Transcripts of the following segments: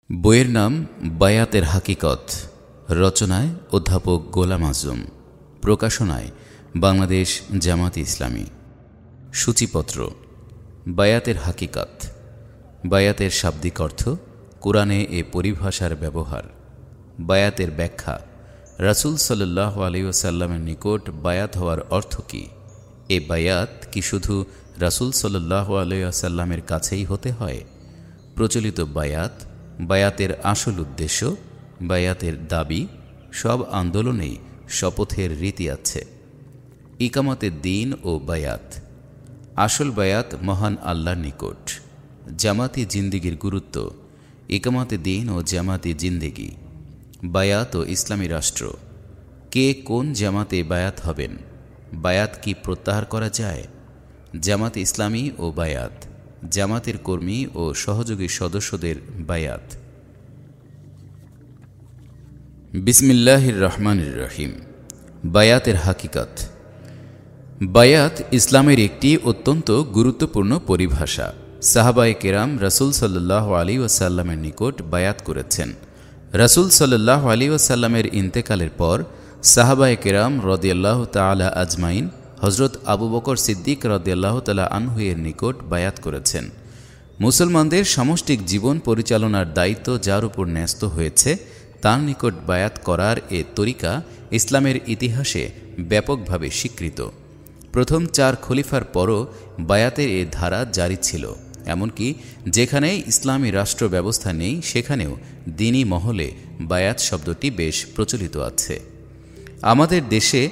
বইয়ের নাম বায়াতের হাকিকত। রচনায় অধ্যাপক গোলাম আজম। প্রকাশনায় বাংলাদেশ জামাত ইসলামী। সূচিপত্র। বায়াতের হাকিকত। বায়াতের শাব্দিক অর্থ, কোরআনে এ পরিভাষার ব্যবহার। বায়াতের ব্যাখ্যা। রাসূল সাল্লাল্লাহু আলাইহি ওয়াসাল্লামের নিকট বায়াত হওয়ার অর্থ কী? এ বায়াত কি শুধু রাসূল সাল্লাল্লাহু আলাইহি ওয়াসাল্লামের কাছেই হতে হয়? প্রচলিত বায়াত, বায়াতের আসল উদ্দেশ্য, বায়াতের দাবি, সব আন্দোলনেই শপথের রীতি আছে। ইকামতের দিন ও বায়াত। আসল বায়াত মহান আল্লাহর নিকট। জামাতি জিন্দিগির গুরুত্ব। ইকামতে দিন ও জামাতি জিন্দিগি। বায়াত ও ইসলামী রাষ্ট্র। কে কোন জামাতে বায়াত হবেন? বায়াত কি প্রত্যাহার করা যায়? জামাত ইসলামী ও বায়াত। জামাতের কর্মী ও সহযোগী সদস্যদের বায়াত। বিসমিল্লাহির রহমানির রহিম। বায়াতের হাকিকত। বায়াত ইসলামের একটি অত্যন্ত গুরুত্বপূর্ণ পরিভাষা। সাহাবায়ে কেরাম রাসূল সাল্লাল্লাহু আলাইহি ওয়াসাল্লামের নিকট বায়াত করেছেন। রাসূল সাল্লাল্লাহু আলাইহি ওয়াসাল্লামের ইন্তেকালের পর সাহাবায়ে কেরাম রাদিয়াল্লাহু তাআলা আজমাইন হযরত আবু বকর সিদ্দিক রাদিয়াল্লাহু তাআলা আনহু এর নিকট বায়াত করেছেন। মুসলমানদের সামষ্টিক জীবন পরিচালনার দায়িত্ব যার উপর ন্যস্ত হয়েছে, তার নিকট বায়াত করার এ তরিকা ইসলামের ইতিহাসে ব্যাপকভাবে স্বীকৃত। প্রথম 4 খলিফার পরও বায়াতের এ ধারা জারি ছিল। এমনকি যেখানে ইসলামী রাষ্ট্র ব্যবস্থা নেই, সেখানেও দ্বীনি মহলে বায়াত শব্দটি বেশ প্রচলিত আছে। আমাদের দেশে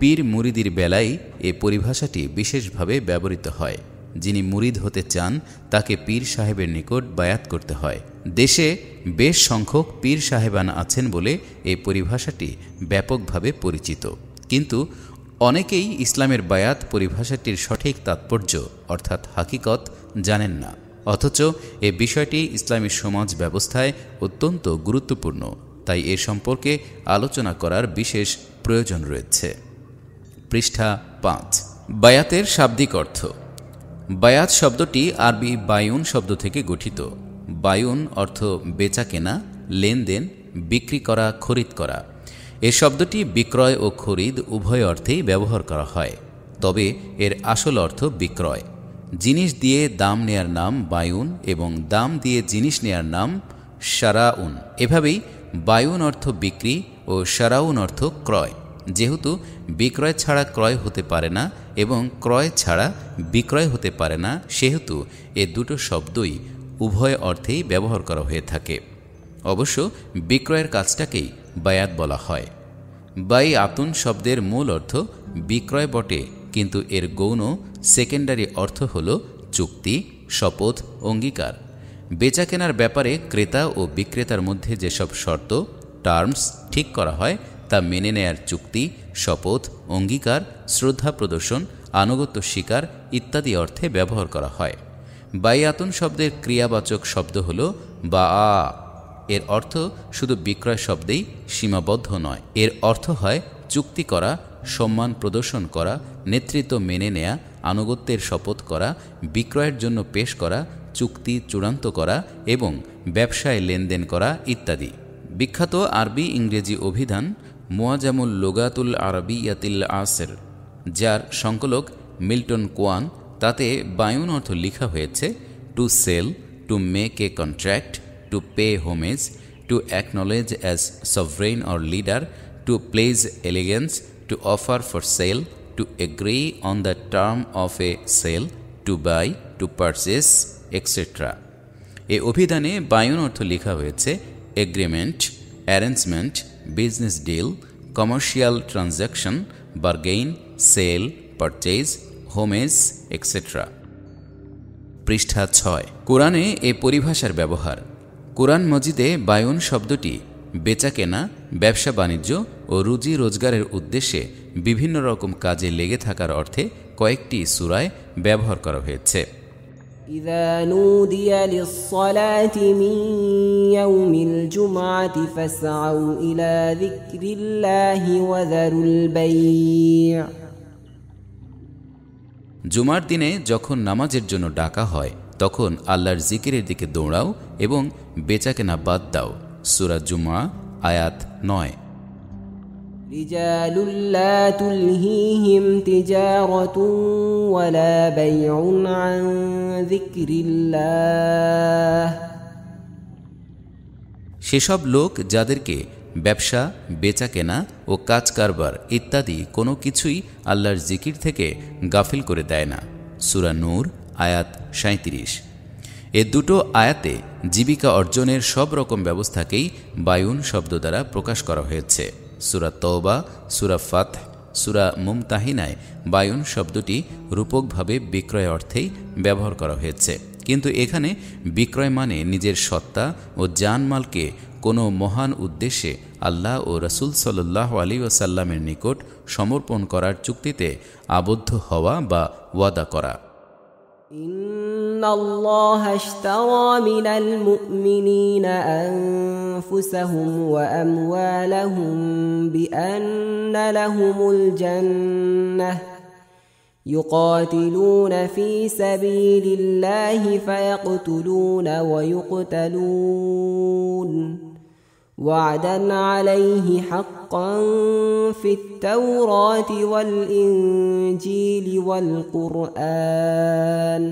পীর মুরিদির বেলায় এ পরিভাষাটি বিশেষভাবে ব্যবহৃত হয়। যিনি মুরিদ হতে চান, তাকে পীর সাহেবের নিকট বায়াত করতে হয়। দেশে বেশ সংখ্যক পীর সাহেবান আছেন বলে এই পরিভাষাটি ব্যাপকভাবে পরিচিত। কিন্তু অনেকেই ইসলামের বায়াত পরিভাষাটির সঠিক তাৎপর্য অর্থাৎ হাকিকত জানেন না। অথচ এ বিষয়টি ইসলামী সমাজ ব্যবস্থায় অত্যন্ত গুরুত্বপূর্ণ, তাই এ সম্পর্কে আলোচনা করার বিশেষ প্রয়োজন রয়েছে। পৃষ্ঠা 5। বায়াতের শাব্দিক অর্থ। বায়াত শব্দটি আরবি বায়ুন শব্দ থেকে গঠিত। বায়ুন অর্থ বেচা কেনা, লেনদেন, বিক্রি করা, খরিদ করা। এ শব্দটি বিক্রয় ও খরিদ উভয় অর্থেই ব্যবহার করা হয়, তবে এর আসল অর্থ বিক্রয়। জিনিস দিয়ে দাম নেয়ার নাম বায়ুন এবং দাম দিয়ে জিনিস নেয়ার নাম শারাউন। এভাবেই বায়ুন অর্থ বিক্রি ও শারাউন অর্থ ক্রয়। যেহেতু বিক্রয় ছাড়া ক্রয় হতে পারে না এবং ক্রয় ছাড়া বিক্রয় হতে পারে না, সেহেতু এ দুটো শব্দই উভয় অর্থেই ব্যবহার করা হয়ে থাকে। অবশ্য বিক্রয়ের কাজটাকেই বায়াত বলা হয়। বাইআতুন শব্দের মূল অর্থ বিক্রয় বটে, কিন্তু এর গৌণ সেকেন্ডারি অর্থ হল চুক্তি, শপথ, অঙ্গীকার। বেচা কেনার ব্যাপারে ক্রেতা ও বিক্রেতার মধ্যে যেসব শর্ত, টার্মস ঠিক করা হয়, তা মেনে নেয়ার চুক্তি, শপথ, অঙ্গীকার, শ্রদ্ধা প্রদর্শন, আনুগত্য স্বীকার ইত্যাদি অর্থে ব্যবহার করা হয়। বাইআতুন শব্দের ক্রিয়াবাচক শব্দ হল বাআ। এর অর্থ শুধু বিক্রয় শব্দেই সীমাবদ্ধ নয়। এর অর্থ হয় চুক্তি করা, সম্মান প্রদর্শন করা, নেতৃত্ব মেনে নেয়া, আনুগত্যের শপথ করা, বিক্রয়ের জন্য পেশ করা, চুক্তি চূড়ান্ত করা এবং ব্যবসায় লেনদেন করা ইত্যাদি। বিখ্যাত আরবি ইংরেজি অভিধান মুআজামুল লুগাতুল আরাবিয়াতিল আসর, যার সংকলক মিল্টন কোয়ান, তাতে বায়ুন অর্থ লেখা হয়েছে to sell, to make a contract, to pay homage, to acknowledge as sovereign or leader, to place allegiance, to offer for sale, to agree on the term of a sale, to buy, to purchase, etcetera. এ অভিধানে বায়ুন অর্থ লেখা হয়েছে agreement, arrangement, business deal, commercial transaction, bargain, sale, purchase, homage, etcetera. পৃষ্ঠা 6। কোরআনে এ পরিভাষার ব্যবহার। কোরআন মজিদে বায়ুন শব্দটি বেচা কেনা, ব্যবসা বাণিজ্য ও রুজি রোজগারের উদ্দেশ্যে বিভিন্ন রকম কাজে লেগে থাকার অর্থে কয়েকটি সূরায় ব্যবহার করা হয়েছে। إذا نودي للصلاة من يوم الجمعة فاسعوا إلى ذكر الله وذروا البيع। জুমার দিনে যখন নামাজের জন্য ডাকা হয়, তখন আল্লাহর জিকিরের দিকে দৌড়াও এবং বেচাকেনা বাদ দাও। সূরা জুমআ আয়াত 9। رجال لا تلهيهم تجارة ولا بيع عن ذكر الله সেসব লোক যাদেরকে ব্যবসা, বেচাকেনা ও কাজ কারবার ইত্যাদি কোনো কিছুই আল্লাহর জিকির থেকে গাফিল করে দেয় না। সূরা নূর আয়াত 37। এ দুটো আয়াতে জীবিকা অর্জনের সব রকম ব্যবস্থাকেই বায়ুন শব্দ দ্বারা প্রকাশ করা হয়েছে। সূরা তওবা, সূরা ফাতহ, সূরা মুমতাহিনায় বায়ুন শব্দটি রূপকভাবে বিক্রয় অর্থেই ব্যবহার করা হয়েছে, কিন্তু এখানে বিক্রয় মানে নিজের সত্তা ও জানমালকে কোনো মহান উদ্দেশ্যে আল্লাহ ও রাসূল সাল্লাল্লাহু আলাইহি ওয়াসাল্লামের নিকট সমর্পণ করার চুক্তিতে আবদ্ধ হওয়া বা ওয়াদা করা। ইন্নাল্লাহা ইশতারা মিনাল মুমিনিনা আনফুসাহুম ওয়া আমওয়ালাহুম বিআন্না লাহুমুল জান্নাহ يقاتلون في سبيل الله فيقتلون ويقتلون وعدا عليه حقا في التوراة والإنجيل والقرآن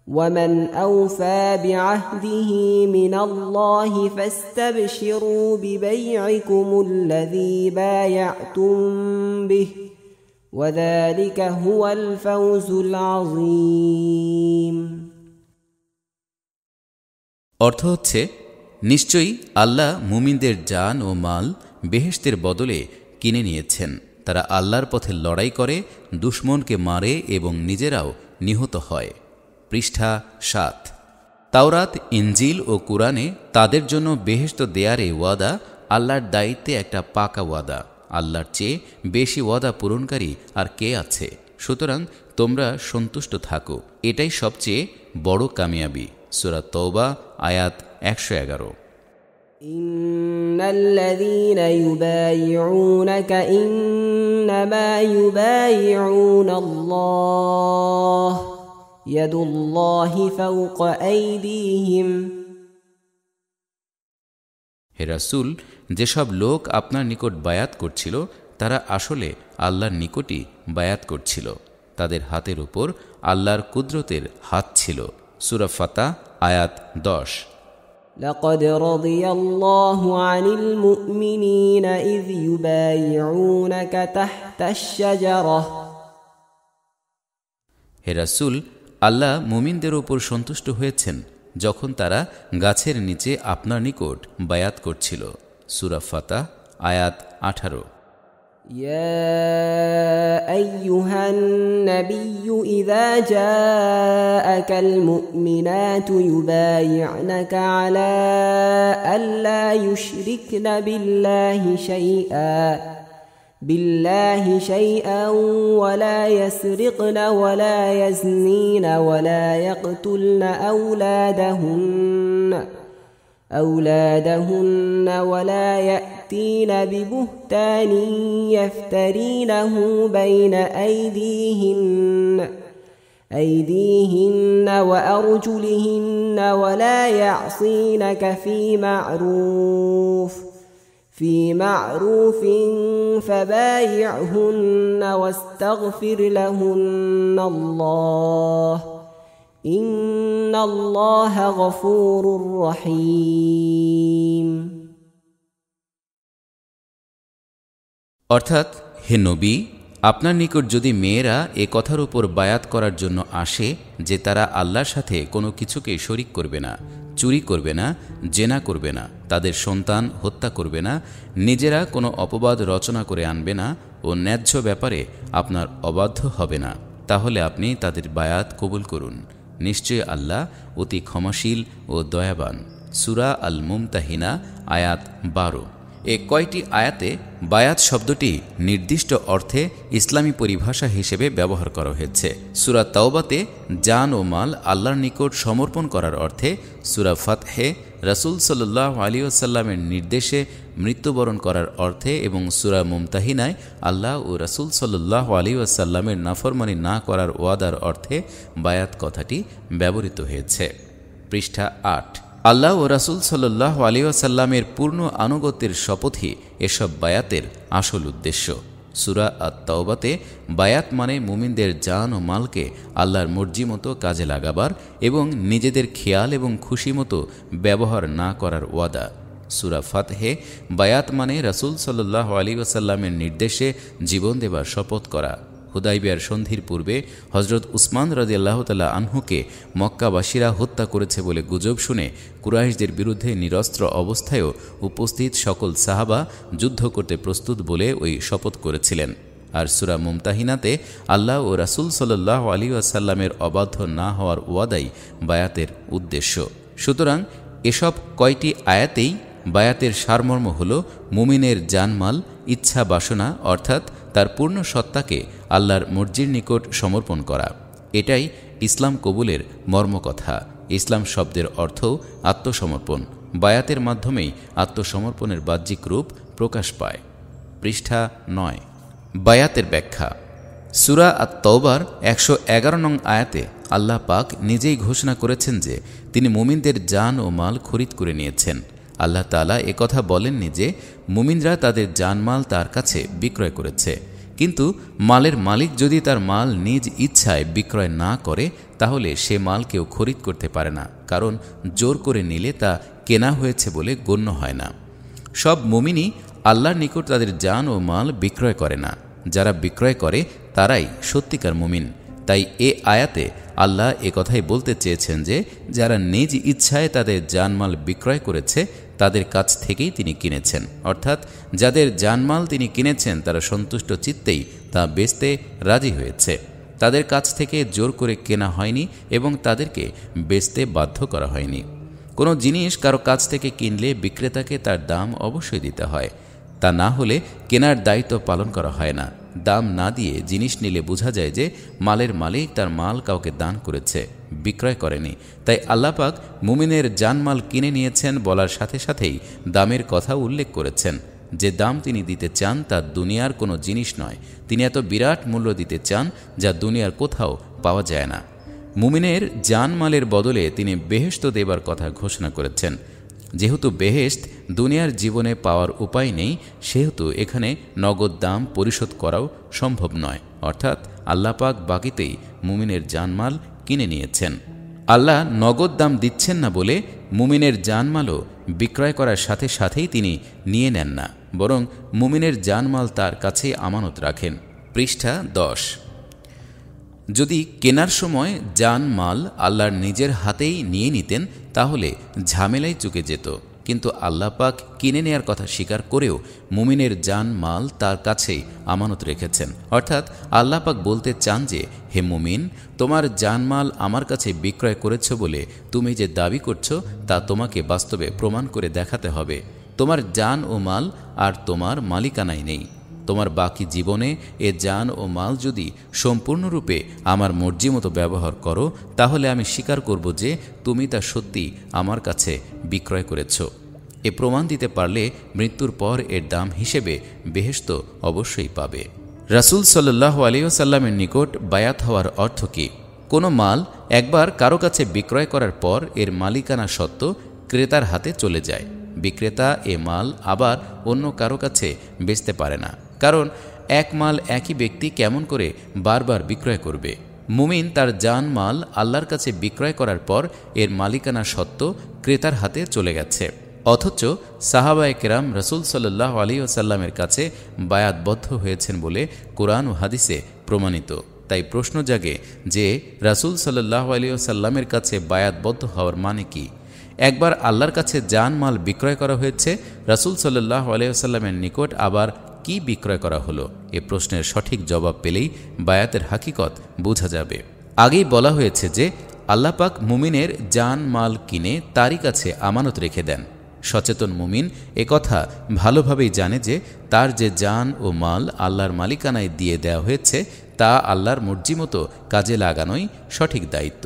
ومن أوفى بعهده من الله فاستبشروا ببيعكم الذي بايعتم به وذلك هو الفوز العظيم। অর্থ হচ্ছে, নিশ্চয়ই আল্লাহ মুমিনদের জান ও মাল বেহেশতের বদলে কিনে নিয়েছেন। তারা আল্লাহর পথে লড়াই করে, দুশমনকে মারে এবং নিজেরাও নিহত হয়। পৃষ্ঠা 7। তাওরাত, ইনজিল ও কুরআনে তাদের জন্য বেহেশত দেয়ার এই ওয়াদা আল্লাহর দায়িত্বে একটা পাকা ওয়াদা। আল্লাহর চেয়ে বেশি ওয়াদা পূরণকারী আর কে আছে? সুতরাং তোমরা সন্তুষ্ট থাকো, এটাই সবচেয়ে বড় কামিয়াবি। সূরা তওবা আয়াত 111। ইন্নাল্লাযীনা ইউবাইউনাকা ইন্নামা ইউবাইউনাল্লাহ ইয়াদুল্লাহি ফাওকা আইদিহিম। হে রাসূল, যেসব লোক আপনার নিকট বায়াত করছিল তারা আসলে আল্লাহর নিকটই বায়াত করছিল, তাদের হাতের উপর আল্লাহর কুদরতের হাত ছিল। সূরা ফাতহ আয়াত 10। লাকাদ রাদিয়াল্লাহু আনিল মুমিনিনা ইয ইউবাইউনাকা তাহতাশ শাজারাহ। হে রাসূল, আল্লাহ মুমিনদের উপর সন্তুষ্ট হয়েছেন যখন তারা গাছের নিচে আপনার নিকট বায়াত করছিল। সূরা ফাতহ আয়াত 18। ইয়া আইয়ুহান নাবিয়্যু ইযা জাআকাল মুমিনাতু ইউবাই'নাকা আলা আল্লা ইউশরিকনা بالله شيئا ولا يسرقن ولا يزنين ولا يقتلن أولادهن ولا يأتين ببهتان يفترينه بين أيديهن وأرجلهن ولا يعصينك في معروف فبايعهن واستغفر لهن الله إن الله غفور رحيم। অর্থাৎ, হে নবী, আপনার নিকট যদি মেয়েরা এ কথার উপর বায়াত করার জন্য আসে যে তারা আল্লাহর সাথে কোনো কিছুকে শরিক করবে না, চুরি করবে না, জেনা করবে না, তাদের সন্তান হত্যা করবে না, নিজেরা কোনো অপবাদ রচনা করে আনবে না ও ন্যায্য ব্যাপারে আপনার অবাধ্য হবে না, তাহলে আপনি তাদের বায়াত কবুল করুন। নিশ্চয়ই আল্লাহ অতি ক্ষমাশীল ও দয়াবান। সূরা আল মুমতাহিনা আয়াত 12। এ কয়টি আয়াতে বায়াত শব্দটি নির্দিষ্ট অর্থে ইসলামী পরিভাষা হিসেবে ব্যবহার করা হয়েছে। সূরা তাওবাতে জান ও মাল আল্লাহর নিকট সমর্পণ করার অর্থে, সূরা ফাতহে রাসূল সাল্লাল্লাহু আলাইহি ওয়াসাল্লামের নির্দেশে মৃত্যুবরণ করার অর্থে এবং সূরা মুমতাহিনায় আল্লাহ ও রাসূল সাল্লাল্লাহু আলাইহি ওয়াসাল্লামের নাফরমানি না করার ওয়াদার অর্থে বায়াত কথাটি ব্যবহৃত হয়েছে। পৃষ্ঠা 8। আল্লাহ ও রাসূল সাল্লাল্লাহু আলাইহি ওয়াসাল্লামের পূর্ণ আনুগত্যের শপথই এসব বায়াতের আসল উদ্দেশ্য। সূরা আত-তাওবাতে বায়াত মানে মুমিনদের জান ও মালকে আল্লাহর মর্জি মতো কাজে লাগাবার এবং নিজেদের খেয়াল এবং খুশি মতো ব্যবহার না করার ওয়াদা। সূরা ফাতহে বায়াত মানে রাসূল সাল্লাল্লাহু আলাইহি ওয়াসাল্লামের নির্দেশে জীবন দেবার শপথ করা। হুদাইবিয়ার সন্ধির পূর্বে হযরত উসমান রাদিয়াল্লাহু তাআলা আনহুকে মক্কাবাসীরা হত্যা করেছে বলে গুজব শুনে কুরাইশদের বিরুদ্ধে নিরস্ত্র অবস্থায়ও উপস্থিত সকল সাহাবা যুদ্ধ করতে প্রস্তুত বলে ওই শপথ করেছিলেন। আর সূরা মুমতাহিনাতে আল্লাহ ও রাসূল সাল্লাল্লাহু আলাইহি ওয়াসাল্লামের অবাধ্য না হওয়ার ওয়াদাই বায়াতের উদ্দেশ্য। সুতরাং এসব কয়টি আয়াতেই বায়াতের সারমর্ম হল মুমিনের জানমাল, ইচ্ছা বাসনা অর্থাৎ তার পূর্ণ সত্তাকে আল্লাহর মর্জির নিকট সমর্পণ করা। এটাই ইসলাম কবুলের মর্মকথা। ইসলাম শব্দের অর্থ আত্মসমর্পণ। বায়াতের মাধ্যমেই আত্মসমর্পণের বাহ্যিক রূপ প্রকাশ পায়। পৃষ্ঠা 9। বায়াতের ব্যাখ্যা। সূরা আত-তাওবার 111 নং আয়াতে আল্লাহ পাক নিজেই ঘোষণা করেছেন যে তিনি মুমিনদের জান ও মাল খরিদ করে নিয়েছেন। আল্লাহ তাআলা একথা বলেননি যে মুমিনরা তাদের জানমাল তার কাছে বিক্রয় করেছে, কিন্তু মালের মালিক যদি তার মাল নিজ ইচ্ছায় বিক্রয় না করে তাহলে সে মাল কেউ খরিদ করতে পারে না, কারণ জোর করে নিলে তা কেনা হয়েছে বলে গণ্য হয় না। সব মুমিনই আল্লাহর নিকট তাদের জান ও মাল বিক্রয় করে না। যারা বিক্রয় করে তারাই সত্যিকার মুমিন। তাই এ আয়াতে আল্লাহ একথাই বলতে চেয়েছেন যে যারা নিজ ইচ্ছায় তাদের জানমাল বিক্রয় করেছে তাদের কাছ থেকেই তিনি কিনেছেন, অর্থাৎ যাদের জানমাল তিনি কিনেছেন তারা সন্তুষ্ট চিত্তেই তা বেচতে রাজি হয়েছে। তাদের কাছ থেকে জোর করে কেনা হয়নি এবং তাদেরকে বেচতে বাধ্য করা হয়নি। কোনো জিনিস কারো কাছ থেকে কিনলে বিক্রেতাকে তার দাম অবশ্যই দিতে হয়, তা না হলে কেনার দায়িত্ব পালন করা হয় না। দাম না দিয়ে জিনিস নিলে বোঝা যায় যে মালের মালিক তার মাল কাউকে দান করেছে, বিক্রয় করেনি। তাই আল্লাহ পাক মুমিনের জানমাল কিনে নিয়েছেন বলার সাথে সাথেই দামের কথা উল্লেখ করেছেন। যে দাম তিনি দিতে চান তা দুনিয়ার কোনো জিনিস নয়। তিনি এত বিরাট মূল্য দিতে চান যা দুনিয়ার কোথাও পাওয়া যায় না। মুমিনের জানমালের বদলে তিনি বেহেশত দেবার কথা ঘোষণা করেছেন। যেহেতু বেহেশত দুনিয়ার জীবনে পাওয়ার উপায় নেই, সেহেতু এখানে নগদ দাম পরিশোধ করাও সম্ভব নয়, অর্থাৎ আল্লাহ পাক বাকিতেই মুমিনের জানমাল কিনে নিয়েছেন। আল্লাহ নগদ দাম দিচ্ছেন না বলে মুমিনের জানমালও বিক্রয় করার সাথে সাথেই তিনি নিয়ে নেন না, বরং মুমিনের জানমাল তার কাছে আমানত রাখেন। পৃষ্ঠা 10। যদি কেনার সময় জানমাল আল্লাহর নিজের হাতেই নিয়ে নিতেন তাহলে ঝামেলায় চুকে যেত, কিন্তু আল্লাহ পাক কিনে নেয়ার কথা স্বীকার করেও মুমিনের জানমাল তার কাছেই আমানত রেখেছেন। অর্থাৎ আল্লাহ পাক বলতে চান যে হে মুমিন, তোমার জানমাল আমার কাছে বিক্রয় করেছ বলে তুমি যে দাবি করছো তা তোমাকে বাস্তবে প্রমাণ করে দেখাতে হবে। তোমার জান ও মাল আর তোমার মালিকানায় নেই। তোমার বাকি জীবনে এ জান ও মাল যদি সম্পূর্ণরূপে আমার মর্জি মতো ব্যবহার করো তাহলে আমি স্বীকার করব যে তুমি তা সত্যি আমার কাছে বিক্রয় করেছ। এ প্রমাণ দিতে পারলে মৃত্যুর পর এর দাম হিসেবে বেহেশত অবশ্যই পাবে। রাসূল সাল্লাল্লাহু আলাইহি ওয়াসাল্লামের নিকট বায়াত হওয়ার অর্থ কী? কোনো মাল একবার কারো কাছে বিক্রয় করার পর এর মালিকানা সত্ত্ব ক্রেতার হাতে চলে যায়। বিক্রেতা এ মাল আবার অন্য কারো কাছে বেচতে পারে না, কারণ এক মাল একই ব্যক্তি কেমন করে বারবার বিক্রয় করবে। মুমিন তার জান মাল আল্লাহর কাছে বিক্রয় করার পর এর মালিকানা সত্ত্ব ক্রেতার হাতে চলে গেছে, অথচ সাহাবায়ে কেরাম রাসূল সাল্লাল্লাহু আলাইহি ওয়াসাল্লামের কাছে বায়াতবদ্ধ হয়েছেন বলে কোরআন ও হাদিসে প্রমাণিত। তাই প্রশ্ন জাগে যে রাসূল সাল্লাল্লাহু আলাইহি ওয়াসাল্লামের কাছে বায়াতবদ্ধ হওয়ার মানে কি? একবার আল্লাহর কাছে জান মাল বিক্রয় করা হয়েছে, রাসূল সাল্লাল্লাহু আলাইহি ওয়াসাল্লামের নিকট আবার কি বিক্রয় করা হলো? এ প্রশ্নের সঠিক জবাব পেলেই বায়াতের হাকিকত বোঝা যাবে। আগেই বলা হয়েছে যে আল্লাহ পাক মুমিনের জান মাল কিনে তারই কাছে আমানত রেখে দেন। সচেতন মুমিন একথা ভালোভাবেই জানে যে তার যে জান ও মাল আল্লাহর মালিকানায় দিয়ে দেওয়া হয়েছে তা আল্লাহর মর্জি মতো কাজে লাগানোই সঠিক দায়িত্ব।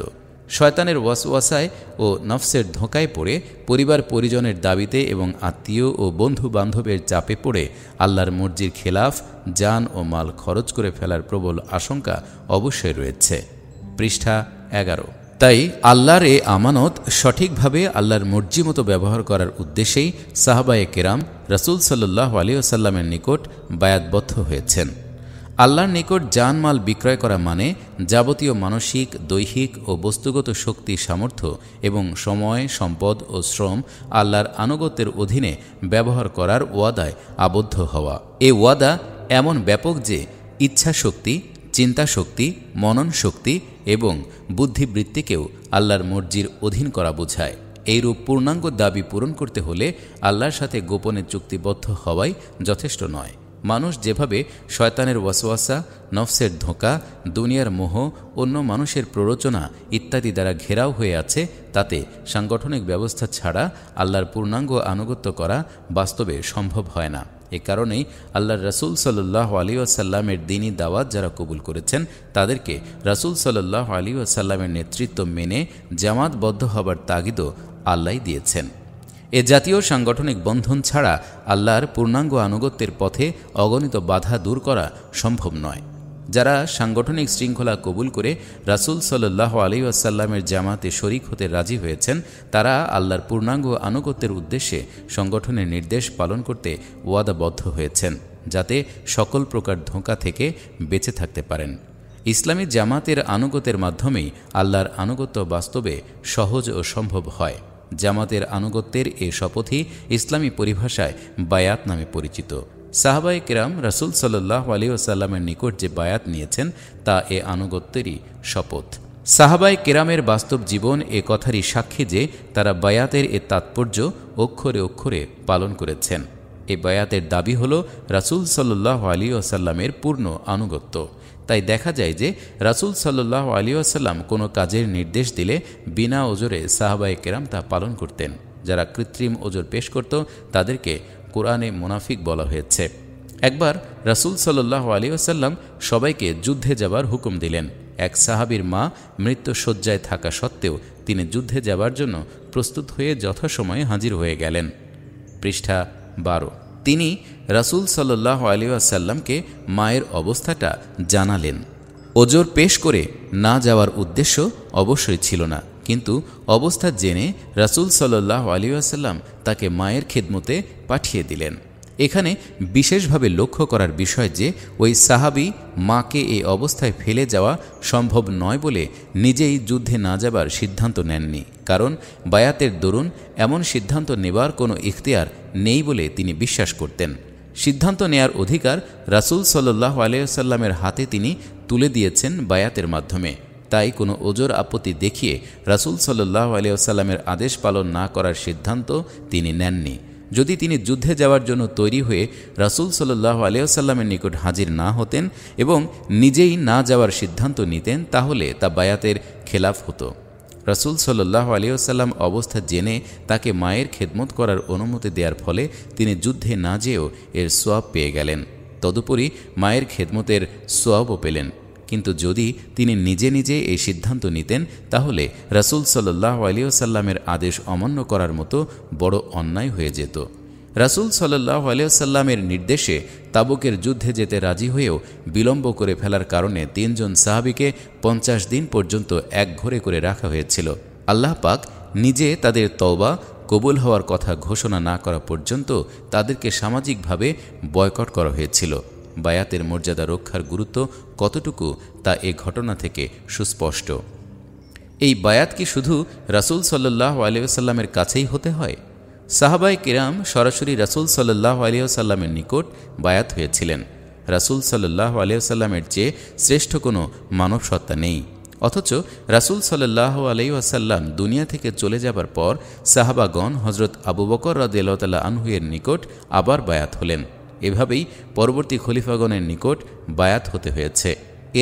শয়তানের ওয়াসওয়াসায় ও নফসের ধোঁকায় পড়ে পরিবার পরিজনের দাবিতে এবং আত্মীয় ও বন্ধু বান্ধবের চাপে পড়ে আল্লাহর মর্জির খেলাফ জান ও মাল খরচ করে ফেলার প্রবল আশঙ্কা অবশ্যই রয়েছে। পৃষ্ঠা 11। তাই আল্লাহর এ আমানত সঠিকভাবে আল্লাহর মর্জি মতো ব্যবহার করার উদ্দেশ্যেই সাহাবায়ে কেরাম রাসূল সাল্লাল্লাহু আলাইহি ওয়াসাল্লামের নিকট বায়াতবদ্ধ হয়েছেন। আল্লাহর নিকট জানমাল বিক্রয় করা মানে যাবতীয় মানসিক, দৈহিক ও বস্তুগত শক্তি, সামর্থ্য এবং সময়, সম্পদ ও শ্রম আল্লাহর আনুগত্যের অধীনে ব্যবহার করার ওয়াদায় আবদ্ধ হওয়া। এ ওয়াদা এমন ব্যাপক যে ইচ্ছা শক্তি, চিন্তা শক্তি, মনন শক্তি এবং বুদ্ধিবৃত্তিকেও আল্লাহর মর্জির অধীন করা বোঝায়। এইরূপ পূর্ণাঙ্গ দাবি পূরণ করতে হলে আল্লাহর সাথে গোপনে চুক্তিবদ্ধ হওয়াই যথেষ্ট নয়। মানুষ যেভাবে শয়তানের ওয়াসওয়াসা, নফসের ধোঁকা, দুনিয়ার মোহ, অন্য মানুষের প্ররোচনা ইত্যাদি দ্বারা ঘেরাও হয়ে আছে, তাতে সাংগঠনিক ব্যবস্থা ছাড়া আল্লাহর পূর্ণাঙ্গ আনুগত্য করা বাস্তবে সম্ভব হয় না। এ কারণেই আল্লাহর রাসূল সাল্লাল্লাহু আলাইহি ওয়াসাল্লামের দ্বীনি দাওয়াত যারা কবুল করেছেন তাদেরকে রাসূল সাল্লাল্লাহু আলাইহি ওয়াসাল্লামের নেতৃত্ব মেনে জামাতবদ্ধ হবার তাগিদও আল্লাহই দিয়েছেন। এ জাতীয় সাংগঠনিক বন্ধন ছাড়া আল্লাহর পূর্ণাঙ্গ আনুগত্যের পথে অগণিত বাধা দূর করা সম্ভব নয়। যারা সাংগঠনিক শৃঙ্খলা কবুল করে রাসূল সাল্লাল্লাহু আলাইহি ওয়াসাল্লামের জামাতে শরীক হতে রাজি হয়েছেন, তারা আল্লাহর পূর্ণাঙ্গ আনুগত্যের উদ্দেশ্যে সংগঠনের নির্দেশ পালন করতে ওয়াদাবদ্ধ হয়েছেন, যাতে সকল প্রকার ধোঁকা থেকে বেঁচে থাকতে পারেন। ইসলামী জামাতের আনুগত্যের মাধ্যমেই আল্লাহর আনুগত্য বাস্তবে সহজ ও সম্ভব হয়। জামাতের আনুগত্যের এ শপথই ইসলামী পরিভাষায় বায়াত নামে পরিচিত। সাহাবায়ে কেরাম রাসূল সাল্লাল্লাহু আলাইহি ওয়াসাল্লামের নিকট যে বায়াত নিয়েছেন তা এ আনুগত্যেরই শপথ। সাহাবায়ে কেরামের বাস্তব জীবন এ কথারই সাক্ষী যে তারা বায়াতের এ তাৎপর্য অক্ষরে অক্ষরে পালন করেছেন। এ বায়াতের দাবি হল রাসূল সাল্লাল্লাহু আলাইহি ওয়াসাল্লামের পূর্ণ আনুগত্য। তাই দেখা যায় যে রাসূল সাল্লাল্লাহু আলাইহি ওয়াসাল্লাম কোনো কাজের নির্দেশ দিলে বিনা ওজরে সাহাবায়ে কেরাম তা পালন করতেন। যারা কৃত্রিম ওজর পেশ করত তাদেরকে কোরআনে মুনাফিক বলা হয়েছে। একবার রাসূল সাল্লাল্লাহু আলাইহি ওয়াসাল্লাম সবাইকে যুদ্ধে যাবার হুকুম দিলেন। এক সাহাবীর মা মৃত্যুশয্যায় থাকা সত্ত্বেও তিনি যুদ্ধে যাবার জন্য প্রস্তুত হয়ে যথাসময়ে হাজির হয়ে গেলেন। পৃষ্ঠা 12। তিনি রাসূল সাল্লাল্লাহু আলাইহি ওয়াসাল্লামকে মায়ের অবস্থাটা জানালেন। ওজর পেশ করে না যাওয়ার উদ্দেশ্য অবশ্যই ছিল না, কিন্তু অবস্থা জেনে রাসূল সাল্লাল্লাহু আলাইহি ওয়াসাল্লাম তাকে মায়ের খেদমতে পাঠিয়ে দিলেন। এখানে বিশেষভাবে লক্ষ্য করার বিষয় যে ওই সাহাবী মাকে এই অবস্থায় ফেলে যাওয়া সম্ভব নয় বলে নিজেই যুদ্ধে না যাবার সিদ্ধান্ত নেননি, কারণ বায়াতের দরুন এমন সিদ্ধান্ত নেবার কোনো ইখতিয়ার নেই বলে তিনি বিশ্বাস করতেন। সিদ্ধান্ত নেয়ার অধিকার রাসূল সাল্লাল্লাহু আলাইহি ওয়াসাল্লামের হাতে তিনি তুলে দিয়েছেন বায়াতের মাধ্যমে। তাই কোনো ওজর আপত্তি দেখিয়ে রাসূল সাল্লাল্লাহু আলাইহি ওয়াসাল্লামের আদেশ পালন না করার সিদ্ধান্ত তিনি নেননি। যদি তিনি যুদ্ধে যাওয়ার জন্য তৈরি হয়ে রাসূল সাল্লাল্লাহু আলাইহি ওয়াসাল্লামের নিকট হাজির না হতেন এবং নিজেই না যাওয়ার সিদ্ধান্ত নিতেন, তাহলে তা বায়াতের খেলাফ হতো। রাসূল সাল্লাল্লাহু আলাইহি ওয়াসাল্লাম অবস্থা জেনে তাকে মায়ের খেদমত করার অনুমতি দেওয়ার ফলে তিনি যুদ্ধে না যেয়েও এর সোয়াব পেয়ে গেলেন। তদুপরি মায়ের খেদমতের সোয়াবও পেলেন। কিন্তু যদি তিনি নিজে নিজে এই সিদ্ধান্ত নিতেন তাহলে রাসূল সাল্লাল্লাহু আলাইহি ওয়াসাল্লামের আদেশ অমান্য করার মতো বড় অন্যায় হয়ে যেত। রাসূল সাল্লাল্লাহু আলাইহি ওয়াসাল্লামের নির্দেশে তাবুকের যুদ্ধে যেতে রাজি হয়েও বিলম্ব করে ফেলার কারণে ৩ জন সাহাবীকে ৫০ দিন পর্যন্ত এক ঘরে করে রাখা হয়েছিল। আল্লাহ পাক নিজে তাদের তওবা কবুল হওয়ার কথা ঘোষণা না করা পর্যন্ত তাদেরকে সামাজিকভাবে বয়কট করা হয়েছিল। বায়াতের মর্যাদা রক্ষার গুরুত্ব কতটুকু তা এ ঘটনা থেকে সুস্পষ্ট। এই বায়াত কি শুধু রাসূল সাল্লাল্লাহু আলাইহি ওয়াসাল্লামের কাছেই হতে হয়? সাহাবায়ে কিরাম সরাসরি রাসূল সাল্লাল্লাহু আলাইহি ওয়াসাল্লামের নিকট বায়াত হয়েছিলেন। রাসূল সাল্লাল্লাহু আলাইহি ওয়াসাল্লামের চেয়ে শ্রেষ্ঠ কোনো মানব সত্তা নেই। অথচ রাসূল সাল্লাল্লাহু আলাইহি ওয়াসাল্লাম দুনিয়া থেকে চলে যাবার পর সাহাবাগণ হযরত আবু বকর রাদিয়াল্লাহু তাআলা আনহু এর নিকট আবার বায়াত হলেন। এভাবেই পরবর্তী খলিফাগণের নিকট বায়াত হতে হয়েছে।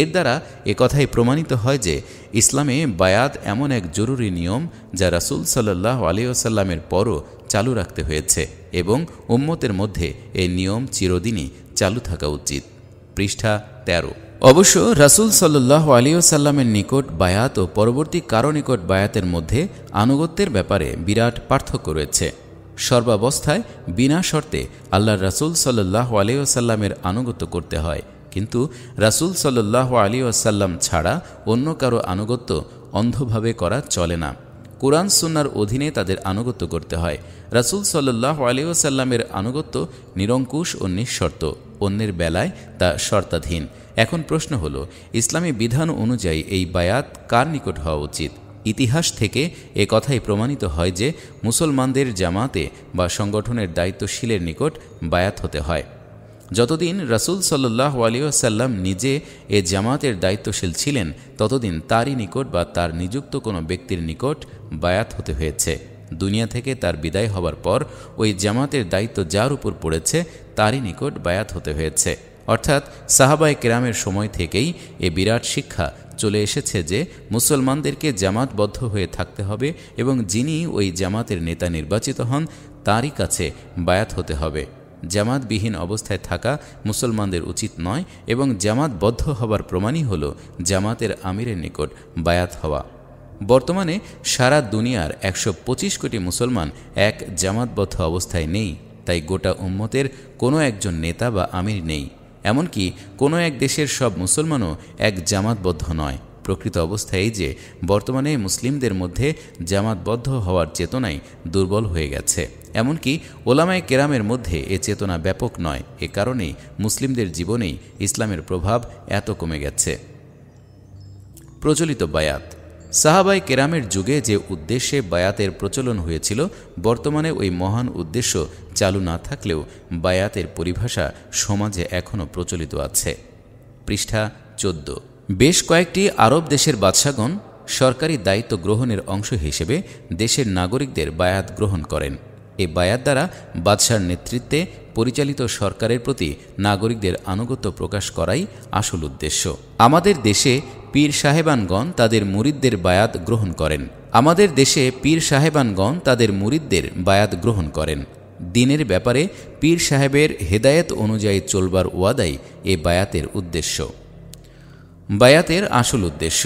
এর দ্বারা একথাই প্রমাণিত হয় যে ইসলামে বায়াত এমন এক জরুরি নিয়ম যা রাসূল সাল্লাল্লাহু আলাইহি ওয়াসাল্লামের পরও চালু রাখতে হয়েছে এবং উম্মতের মধ্যে এই নিয়ম চিরদিনই চালু থাকা উচিত। পৃষ্ঠা 13। অবশ্য রাসূল সাল্লাল্লাহু আলাইহি ওয়াসাল্লামের নিকট বায়াত ও পরবর্তী কারো নিকট বায়াতের মধ্যে আনুগত্যের ব্যাপারে বিরাট পার্থক্য রয়েছে। সর্বাবস্থায় বিনা শর্তে আল্লাহর রাসূল সাল্লাল্লাহু আলাইহি ওয়াসাল্লামের আনুগত্য করতে হয়, কিন্তু রাসূল সাল্লাল্লাহু আলাইহি ওয়াসাল্লাম ছাড়া অন্য কারো আনুগত্য অন্ধভাবে করা চলে না। কুরআন সুন্নাহর অধীনে তাদের আনুগত্য করতে হয়। রাসূল সাল্লাল্লাহু আলাইহি ওয়াসাল্লামের আনুগত্য নিরঙ্কুশ ও নিঃশর্ত, অন্যের বেলায় তা শর্তাধীন। এখন প্রশ্ন হলো, ইসলামী বিধান অনুযায়ী এই বায়াত কার নিকট হওয়া উচিত? ইতিহাস থেকে এ কথাই প্রমাণিত হয় যে মুসলমানদের জামাতে বা সংগঠনের দায়িত্বশীলের নিকট বায়াত হতে হয়। যতদিন রাসূল সাল্লাল্লাহু আলাইহি ওয়াসাল্লাম নিজে এ জামাতের দায়িত্বশীল ছিলেন, ততদিন তারই নিকট বা তার নিযুক্ত কোনো ব্যক্তির নিকট বায়াত হতে হয়েছে। দুনিয়া থেকে তার বিদায় হবার পর ওই জামাতের দায়িত্ব যার উপর পড়েছে তারই নিকট বায়াত হতে হয়েছে। অর্থাৎ সাহাবায়ে কেরামের সময় থেকেই এ বিরাট শিক্ষা চলে এসেছে যে মুসলমানদেরকে জামাতবদ্ধ হয়ে থাকতে হবে এবং যিনি ওই জামাতের নেতা নির্বাচিত হন তারই কাছে বায়াত হতে হবে। জামাতবিহীন অবস্থায় থাকা মুসলমানদের উচিত নয় এবং জামাতবদ্ধ হবার প্রমাণই হল জামাতের আমিরের নিকট বায়াত হওয়া। বর্তমানে সারা দুনিয়ার 125 কোটি মুসলমান এক জামাতবদ্ধ অবস্থায় নেই, তাই গোটা উম্মতের কোনো একজন নেতা বা আমির নেই। এমনকি কোনো এক দেশের সব মুসলমানও এক জামাতবদ্ধ নয়। প্রকৃত অবস্থা এই যে বর্তমানে মুসলিমদের মধ্যে জামাতবদ্ধ হওয়ার চেতনাই দুর্বল হয়ে গেছে। এমনকি ওলামায়ে কেরামের মধ্যে এ চেতনা ব্যাপক নয়। এ কারণেই মুসলিমদের জীবনেই ইসলামের প্রভাব এত কমে গেছে। প্রচলিত বায়াত। সাহাবায়ে কেরামের যুগে যে উদ্দেশ্যে বায়াতের প্রচলন হয়েছিল, বর্তমানে ওই মহান উদ্দেশ্য চালু না থাকলেও বায়াতের পরিভাষা সমাজে এখনও প্রচলিত আছে। পৃষ্ঠা 14। বেশ কয়েকটি আরব দেশের বাদশাগণ সরকারি দায়িত্ব গ্রহণের অংশ হিসেবে দেশের নাগরিকদের বায়াত গ্রহণ করেন। এই বায়াত দ্বারা বাদশার নেতৃত্বে পরিচালিত সরকারের প্রতি নাগরিকদের আনুগত্য প্রকাশ করাই আসল উদ্দেশ্য। আমাদের দেশে পীর সাহেবানগণ তাদের মুরিদদের বায়াত গ্রহণ করেন। বায়াত গ্রহণ করেন। দিনের ব্যাপারে পীর সাহেবের হেদায়েত অনুযায়ী চলবার ওয়াদাই এ বায়াতের উদ্দেশ্য। বায়াতের আসল উদ্দেশ্য।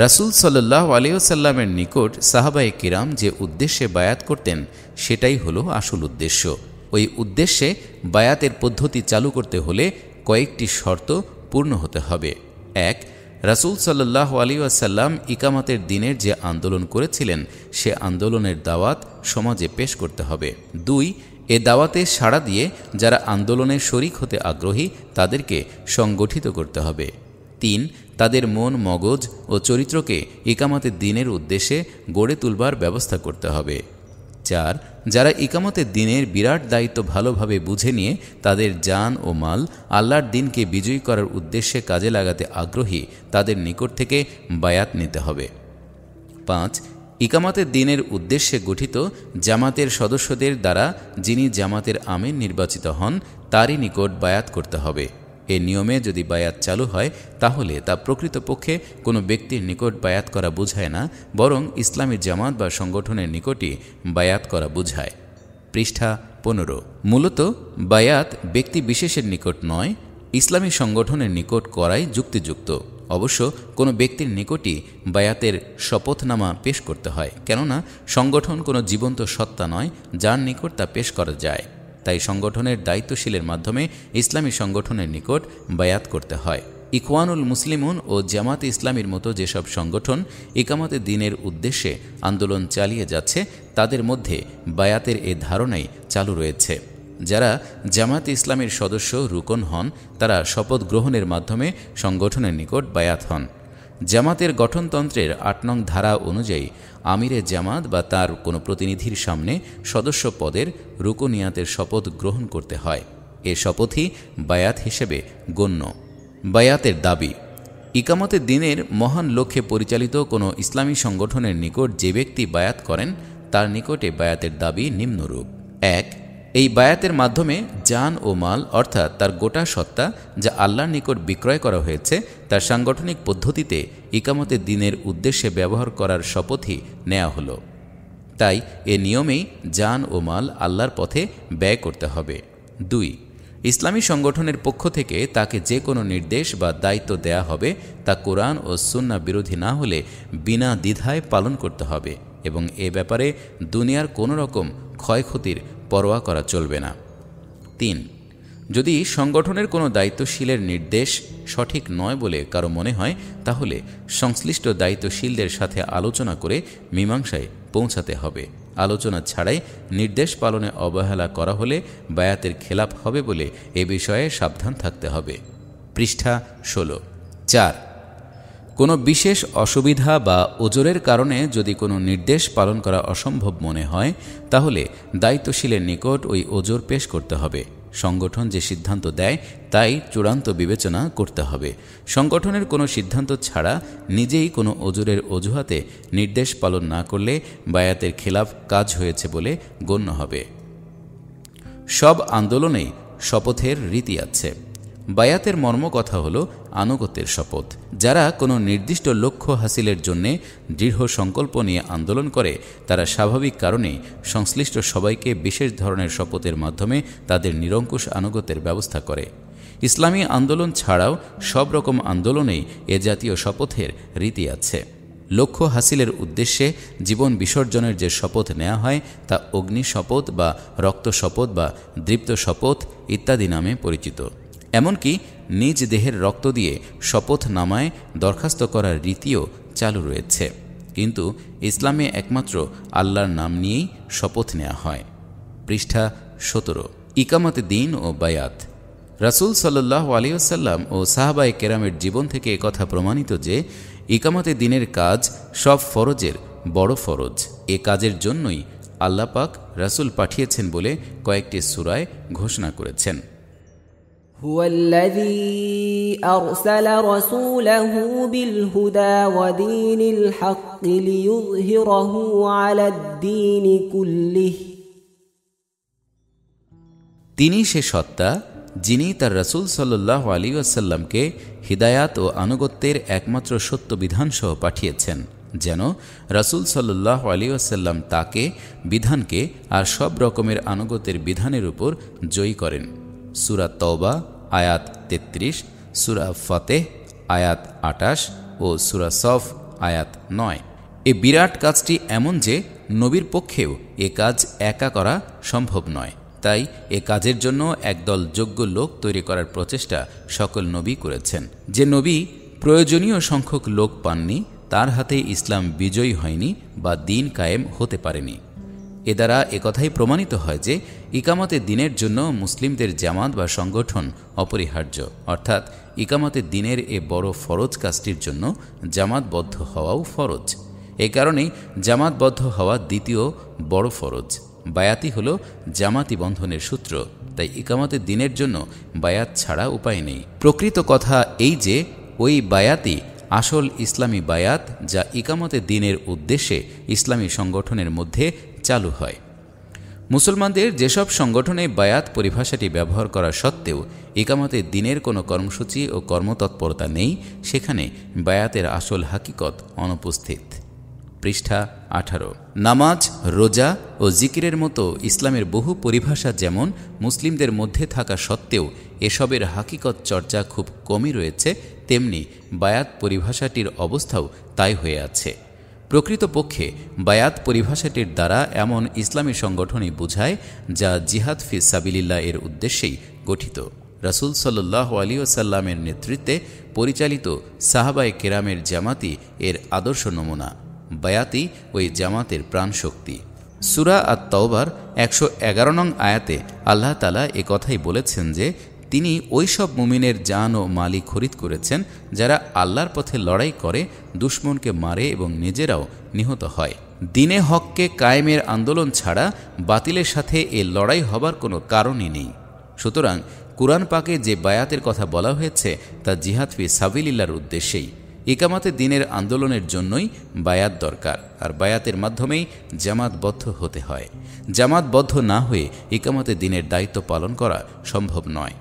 রাসূল সাল্লাল্লাহু আলাইহি ওয়াসাল্লামের নিকট সাহাবায়ে কিরাম যে উদ্দেশ্যে বায়াত করতেন সেটাই হলো আসল উদ্দেশ্য। ওই উদ্দেশ্যে বায়াতের পদ্ধতি চালু করতে হলে কয়েকটি শর্ত পূর্ণ হতে হবে। 1. রাসূল সাল্লাল্লাহু আলাইহি ওয়াসাল্লাম ইকামাতের দিনের যে আন্দোলন করেছিলেন সে আন্দোলনের দাওয়াত সমাজে পেশ করতে হবে। 2. এ দাওয়াতে সাড়া দিয়ে যারা আন্দোলনে শরিক হতে আগ্রহী তাদেরকে সংগঠিত করতে হবে। 3. তাদের মন, মগজ ও চরিত্রকে ইকামাতের দিনের উদ্দেশ্যে গড়ে তুলবার ব্যবস্থা করতে হবে। 4. যারা ইকামতের দিনের বিরাট দায়িত্ব ভালোভাবে বুঝে নিয়ে তাদের জান ও মাল আল্লাহর দিনকে বিজয়ী করার উদ্দেশ্যে কাজে লাগাতে আগ্রহী তাদের নিকট থেকে বায়াত নিতে হবে। 5. ইকামতের দিনের উদ্দেশ্যে গঠিত জামাতের সদস্যদের দ্বারা যিনি জামাতের আমির নির্বাচিত হন তারই নিকট বায়াত করতে হবে। এ নিয়মে যদি বায়াত চালু হয় তাহলে তা প্রকৃতপক্ষে কোনো ব্যক্তির নিকট বায়াত করা বোঝায় না, বরং ইসলামী জামাত বা সংগঠনের নিকটই বায়াত করা বোঝায়। পৃষ্ঠা 15। মূলত বায়াত ব্যক্তি বিশেষের নিকট নয়, ইসলামী সংগঠনের নিকট করাই যুক্তিযুক্ত। অবশ্য কোনো ব্যক্তির নিকটই বায়াতের শপথনামা পেশ করতে হয়, কেননা সংগঠন কোনো জীবন্ত সত্তা নয় যার নিকট তা পেশ করা যায়। তাই সংগঠনের দায়িত্বশীলের মাধ্যমে ইসলামী সংগঠনের নিকট বায়াত করতে হয়। ইখওয়ানুল মুসলিমুন ও জামাতে ইসলামীর মতো যেসব সংগঠন ইকামতের দিনের উদ্দেশ্যে আন্দোলন চালিয়ে যাচ্ছে তাদের মধ্যে বায়াতের এ ধারণাই চালু রয়েছে। যারা জামাতে ইসলামীর সদস্য রুকন হন তারা শপথ গ্রহণের মাধ্যমে সংগঠনের নিকট বায়াত হন। জামাতের গঠনতন্ত্রের 8 নং ধারা অনুযায়ী আমিরে জামাত বা তার কোনো প্রতিনিধির সামনে সদস্য পদের রুকনিয়াতের শপথ গ্রহণ করতে হয়। এ শপথই বায়াত হিসেবে গণ্য। বায়াতের দাবি। ইকামতের দিনের মহান লক্ষ্যে পরিচালিত কোনো ইসলামী সংগঠনের নিকট যে ব্যক্তি বায়াত করেন তার নিকটে বায়াতের দাবি নিম্নরূপ। 1. এই বায়াতের মাধ্যমে জান ও মাল অর্থাৎ তার গোটা সত্তা যা আল্লাহর নিকট বিক্রয় করা হয়েছে তার সাংগঠনিক পদ্ধতিতে ইকামতের দিনের উদ্দেশ্যে ব্যবহার করার শপথই নেওয়া হলো। তাই এ নিয়মেই জান ও মাল আল্লাহর পথে ব্যয় করতে হবে। 2. ইসলামী সংগঠনের পক্ষ থেকে তাকে যে কোনো নির্দেশ বা দায়িত্ব দেয়া হবে তা কোরআন ও সুন্নাহ বিরোধী না হলে বিনা দ্বিধায় পালন করতে হবে এবং এ ব্যাপারে দুনিয়ার কোনো রকম ক্ষয়ক্ষতির পরোয়া করা চলবে না। 3. যদি সংগঠনের কোনো দায়িত্বশীলের নির্দেশ সঠিক নয় বলে কারো মনে হয় তাহলে সংশ্লিষ্ট দায়িত্বশীলদের সাথে আলোচনা করে মীমাংসায় পৌঁছাতে হবে। আলোচনা ছাড়াই নির্দেশ পালনে অবহেলা করা হলে বায়াতের খেলাপ হবে বলে এ বিষয়ে সাবধান থাকতে হবে। পৃষ্ঠা 16। 4. কোনো বিশেষ অসুবিধা বা ওজরের কারণে যদি কোনো নির্দেশ পালন করা অসম্ভব মনে হয় তাহলে দায়িত্বশীলের নিকট ওই ওজর পেশ করতে হবে। সংগঠন যে সিদ্ধান্ত দেয় তাই চূড়ান্ত বিবেচনা করতে হবে। সংগঠনের কোনো সিদ্ধান্ত ছাড়া নিজেই কোনো ওজরের অজুহাতে নির্দেশ পালন না করলে বায়াতের খেলাফ কাজ হয়েছে বলে গণ্য হবে। সব আন্দোলনেই শপথের রীতি আছে। বায়াতের মর্মকথা হল আনুগত্যের শপথ। যারা কোনো নির্দিষ্ট লক্ষ্য হাসিলের জন্যে দৃঢ় সংকল্প নিয়ে আন্দোলন করে তারা স্বাভাবিক কারণেই সংশ্লিষ্ট সবাইকে বিশেষ ধরনের শপথের মাধ্যমে তাদের নিরঙ্কুশ আনুগত্যের ব্যবস্থা করে। ইসলামী আন্দোলন ছাড়াও সব রকম আন্দোলনেই এ জাতীয় শপথের রীতি আছে। লক্ষ্য হাসিলের উদ্দেশ্যে জীবন বিসর্জনের যে শপথ নেওয়া হয় তা অগ্নি শপথ বা রক্ত শপথ বা দৃপ্ত শপথ ইত্যাদি নামে পরিচিত। এমনকি নিজ দেহের রক্ত দিয়ে শপথ নামায় দরখাস্ত করার রীতিও চালু রয়েছে। কিন্তু ইসলামে একমাত্র আল্লাহর নাম নিয়েই শপথ নেওয়া হয়। পৃষ্ঠা 17। ইকামতে দিন ও বায়াত। রাসূল সাল্লাল্লাহু আলাইহি ওয়াসাল্লাম ও সাহাবায়ে কেরামের জীবন থেকে একথা প্রমাণিত যে ইকামতে দিনের কাজ সব ফরজের বড় ফরজ। এ কাজের জন্যই আল্লাহ পাক রাসূল পাঠিয়েছেন বলে কয়েকটি সূরায় ঘোষণা করেছেন। هو الذي أرسل رسوله بالهدى ودين الحق ليظهره على الدين كله। তিনি সে সত্তা যিনি তার রাসূল সাল্লাল্লাহু আলাইহি ওয়াসাল্লামকে হিদায়াত ও আনুগত্যের একমাত্র সত্য বিধানসহ পাঠিয়েছেন যেন রাসূল সাল্লাল্লাহু আলাইহি ওয়াসাল্লাম তাকে বিধানকে আর সব রকমের আনুগত্যের বিধানের উপর জয়ী করেন। সূরা তওবা আয়াত 33, সূরা ফাতিহ আয়াত 28 ও সূরা সফ আয়াত 9। এ বিরাট কাজটি এমন যে নবীর পক্ষেও এ কাজ একা করা সম্ভব নয়। তাই এ কাজের জন্য একদল যোগ্য লোক তৈরি করার প্রচেষ্টা সকল নবী করেছেন। যে নবী প্রয়োজনীয় সংখ্যক লোক পাননি তার হাতে ইসলাম বিজয়ী হয়নি বা দিন কায়েম হতে পারেনি। এ দ্বারা একথাই প্রমাণিত হয় যে ইকামতে দিনের জন্য মুসলিমদের জামাত বা সংগঠন অপরিহার্য, অর্থাৎ ইকামতে দিনের এ বড় ফরজ কাজটির জন্য জামাতবদ্ধ হওয়াও ফরজ। এ কারণেই জামাতবদ্ধ হওয়া দ্বিতীয় বড় ফরজ। বায়াতি হল জামাতি বন্ধনের সূত্র, তাই ইকামতে দিনের জন্য বায়াত ছাড়া উপায় নেই। প্রকৃত কথা এই যে ওই বায়াতি আসল ইসলামী বায়াত যা ইকামতে দিনের উদ্দেশ্যে ইসলামী সংগঠনের মধ্যে চালু হয়। মুসলমানদের যেসব সংগঠনে বায়াত পরিভাষাটি ব্যবহার করা সত্ত্বেও ইকামতে দিনের কোনো কর্মসূচি ও কর্মতৎপরতা নেই সেখানে বায়াতের আসল হাকিকত অনুপস্থিত। পৃষ্ঠা 18। নামাজ, রোজা ও জিকিরের মতো ইসলামের বহু পরিভাষা যেমন মুসলিমদের মধ্যে থাকা সত্ত্বেও এসবের হাকিকত চর্চা খুব কমই রয়েছে, তেমনি বায়াত পরিভাষাটির অবস্থাও তাই হয়ে আছে। প্রকৃতপক্ষে বায়াত পরিভাষাটির দ্বারা এমন ইসলামী সংগঠনই বোঝায় যা জিহাদ ফি সাবিলিল্লাহ এর উদ্দেশ্যেই গঠিত। রাসূল সাল্লাল্লাহু আলাইহি ওয়াসাল্লামের নেতৃত্বে পরিচালিত সাহাবায়ে কেরামের জামাতি এর আদর্শ নমুনা। বায়াতি ওই জামাতের প্রাণশক্তি। সূরা আত-তাওবার 111 নং আয়াতে আল্লাহ তাআলা এ কথাই বলেছেন যে তিনি ওই সব মুমিনের জান ও মালি খরিদ করেছেন যারা আল্লাহর পথে লড়াই করে, দুশমনকে মারে এবং নিজেরাও নিহত হয়। দ্বীনে হককে কায়েমের আন্দোলন ছাড়া বাতিলের সাথে এ লড়াই হবার কোনো কারণই নেই। সুতরাং কুরআন পাকে যে বায়াতের কথা বলা হয়েছে তা জিহাদ ফি সাবিলিল্লাহর উদ্দেশ্যেই। ইকামতে দিনের আন্দোলনের জন্যই বায়াত দরকার, আর বায়াতের মাধ্যমেই জামাতবদ্ধ হতে হয়। জামাতবদ্ধ না হয়ে ইকামতে দিনের দায়িত্ব পালন করা সম্ভব নয়।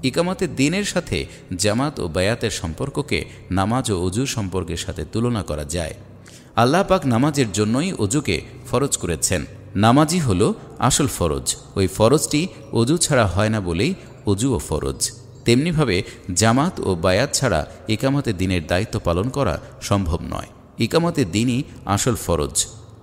ইকামতে দিনের সাথে জামাত ও বায়াতের সম্পর্ককে নামাজ ও অজু সম্পর্কের সাথে তুলনা করা যায়। আল্লাহ পাক নামাজের জন্যই অজুকে ফরজ করেছেন। নামাজই হল আসল ফরজ। ওই ফরজটি অজু ছাড়া হয় না বলেই অজুও ফরজ। তেমনিভাবে জামাত ও বায়াত ছাড়া ইকামতে দিনের দায়িত্ব পালন করা সম্ভব নয়। ইকামতে দিনই আসল ফরজ।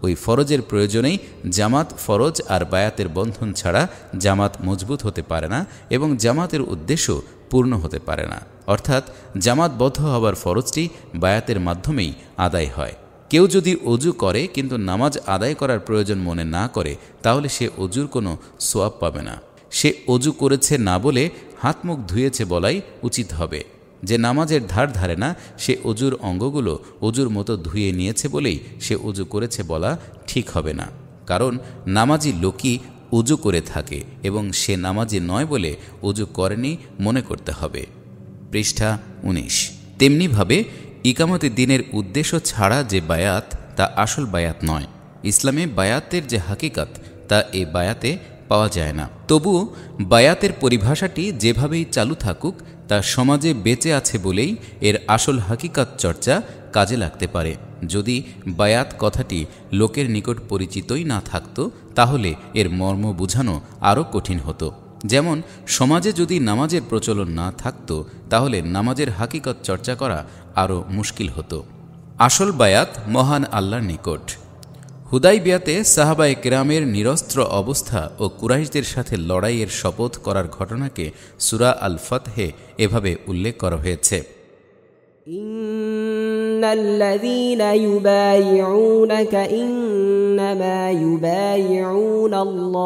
ওই ফরজের প্রয়োজনেই জামাত ফরজ, আর বায়াতের বন্ধন ছাড়া জামাত মজবুত হতে পারে না এবং জামাতের উদ্দেশ্য পূর্ণ হতে পারে না। অর্থাৎ জামাতবদ্ধ হবার ফরজটি বায়াতের মাধ্যমেই আদায় হয়। কেউ যদি অজু করে কিন্তু নামাজ আদায় করার প্রয়োজন মনে না করে, তাহলে সে অজুর কোনো সোয়াব পাবে না। সে অজু করেছে না বলে হাত মুখ ধুয়েছে বলাই উচিত হবে। যে নামাজের ধার ধারে না, সে অজুর অঙ্গগুলো অজুর মতো ধুয়ে নিয়েছে বলেই সে অজু করেছে বলা ঠিক হবে না। কারণ নামাজি লোকই অজু করে থাকে এবং সে নামাজি নয় বলে অজু করেনি মনে করতে হবে। পৃষ্ঠা 19। তেমনিভাবে ইকামতে দিনের উদ্দেশ্য ছাড়া যে বায়াত, তা আসল বায়াত নয়। ইসলামে বায়াতের যে হাকিকাত, তা এই বায়াতে পাওয়া যায় না। তবু বায়াতের পরিভাষাটি যেভাবেই চালু থাকুক, তা সমাজে বেঁচে আছে বলেই এর আসল হাকিকাত চর্চা কাজে লাগতে পারে। যদি বায়াত কথাটি লোকের নিকট পরিচিতই না থাকত, তাহলে এর মর্ম বোঝানো আরও কঠিন হতো। যেমন সমাজে যদি নামাজের প্রচলন না থাকত, তাহলে নামাজের হাকিকত চর্চা করা আরও মুশকিল হতো। আসল বায়াত মহান আল্লাহর নিকট। হুদাইবিয়াতে সাহাবায়ে কেরামের নিরস্ত্র অবস্থা ও কুরাইশদের সাথে লড়াইয়ের শপথ করার ঘটনাকে সূরা আল ফাতহে এভাবে উল্লেখ করা হয়েছে: ইন্নাল্লাযীনা ইউবাইউনাকা ইন্নামা ইউবাইউনাল্লাহ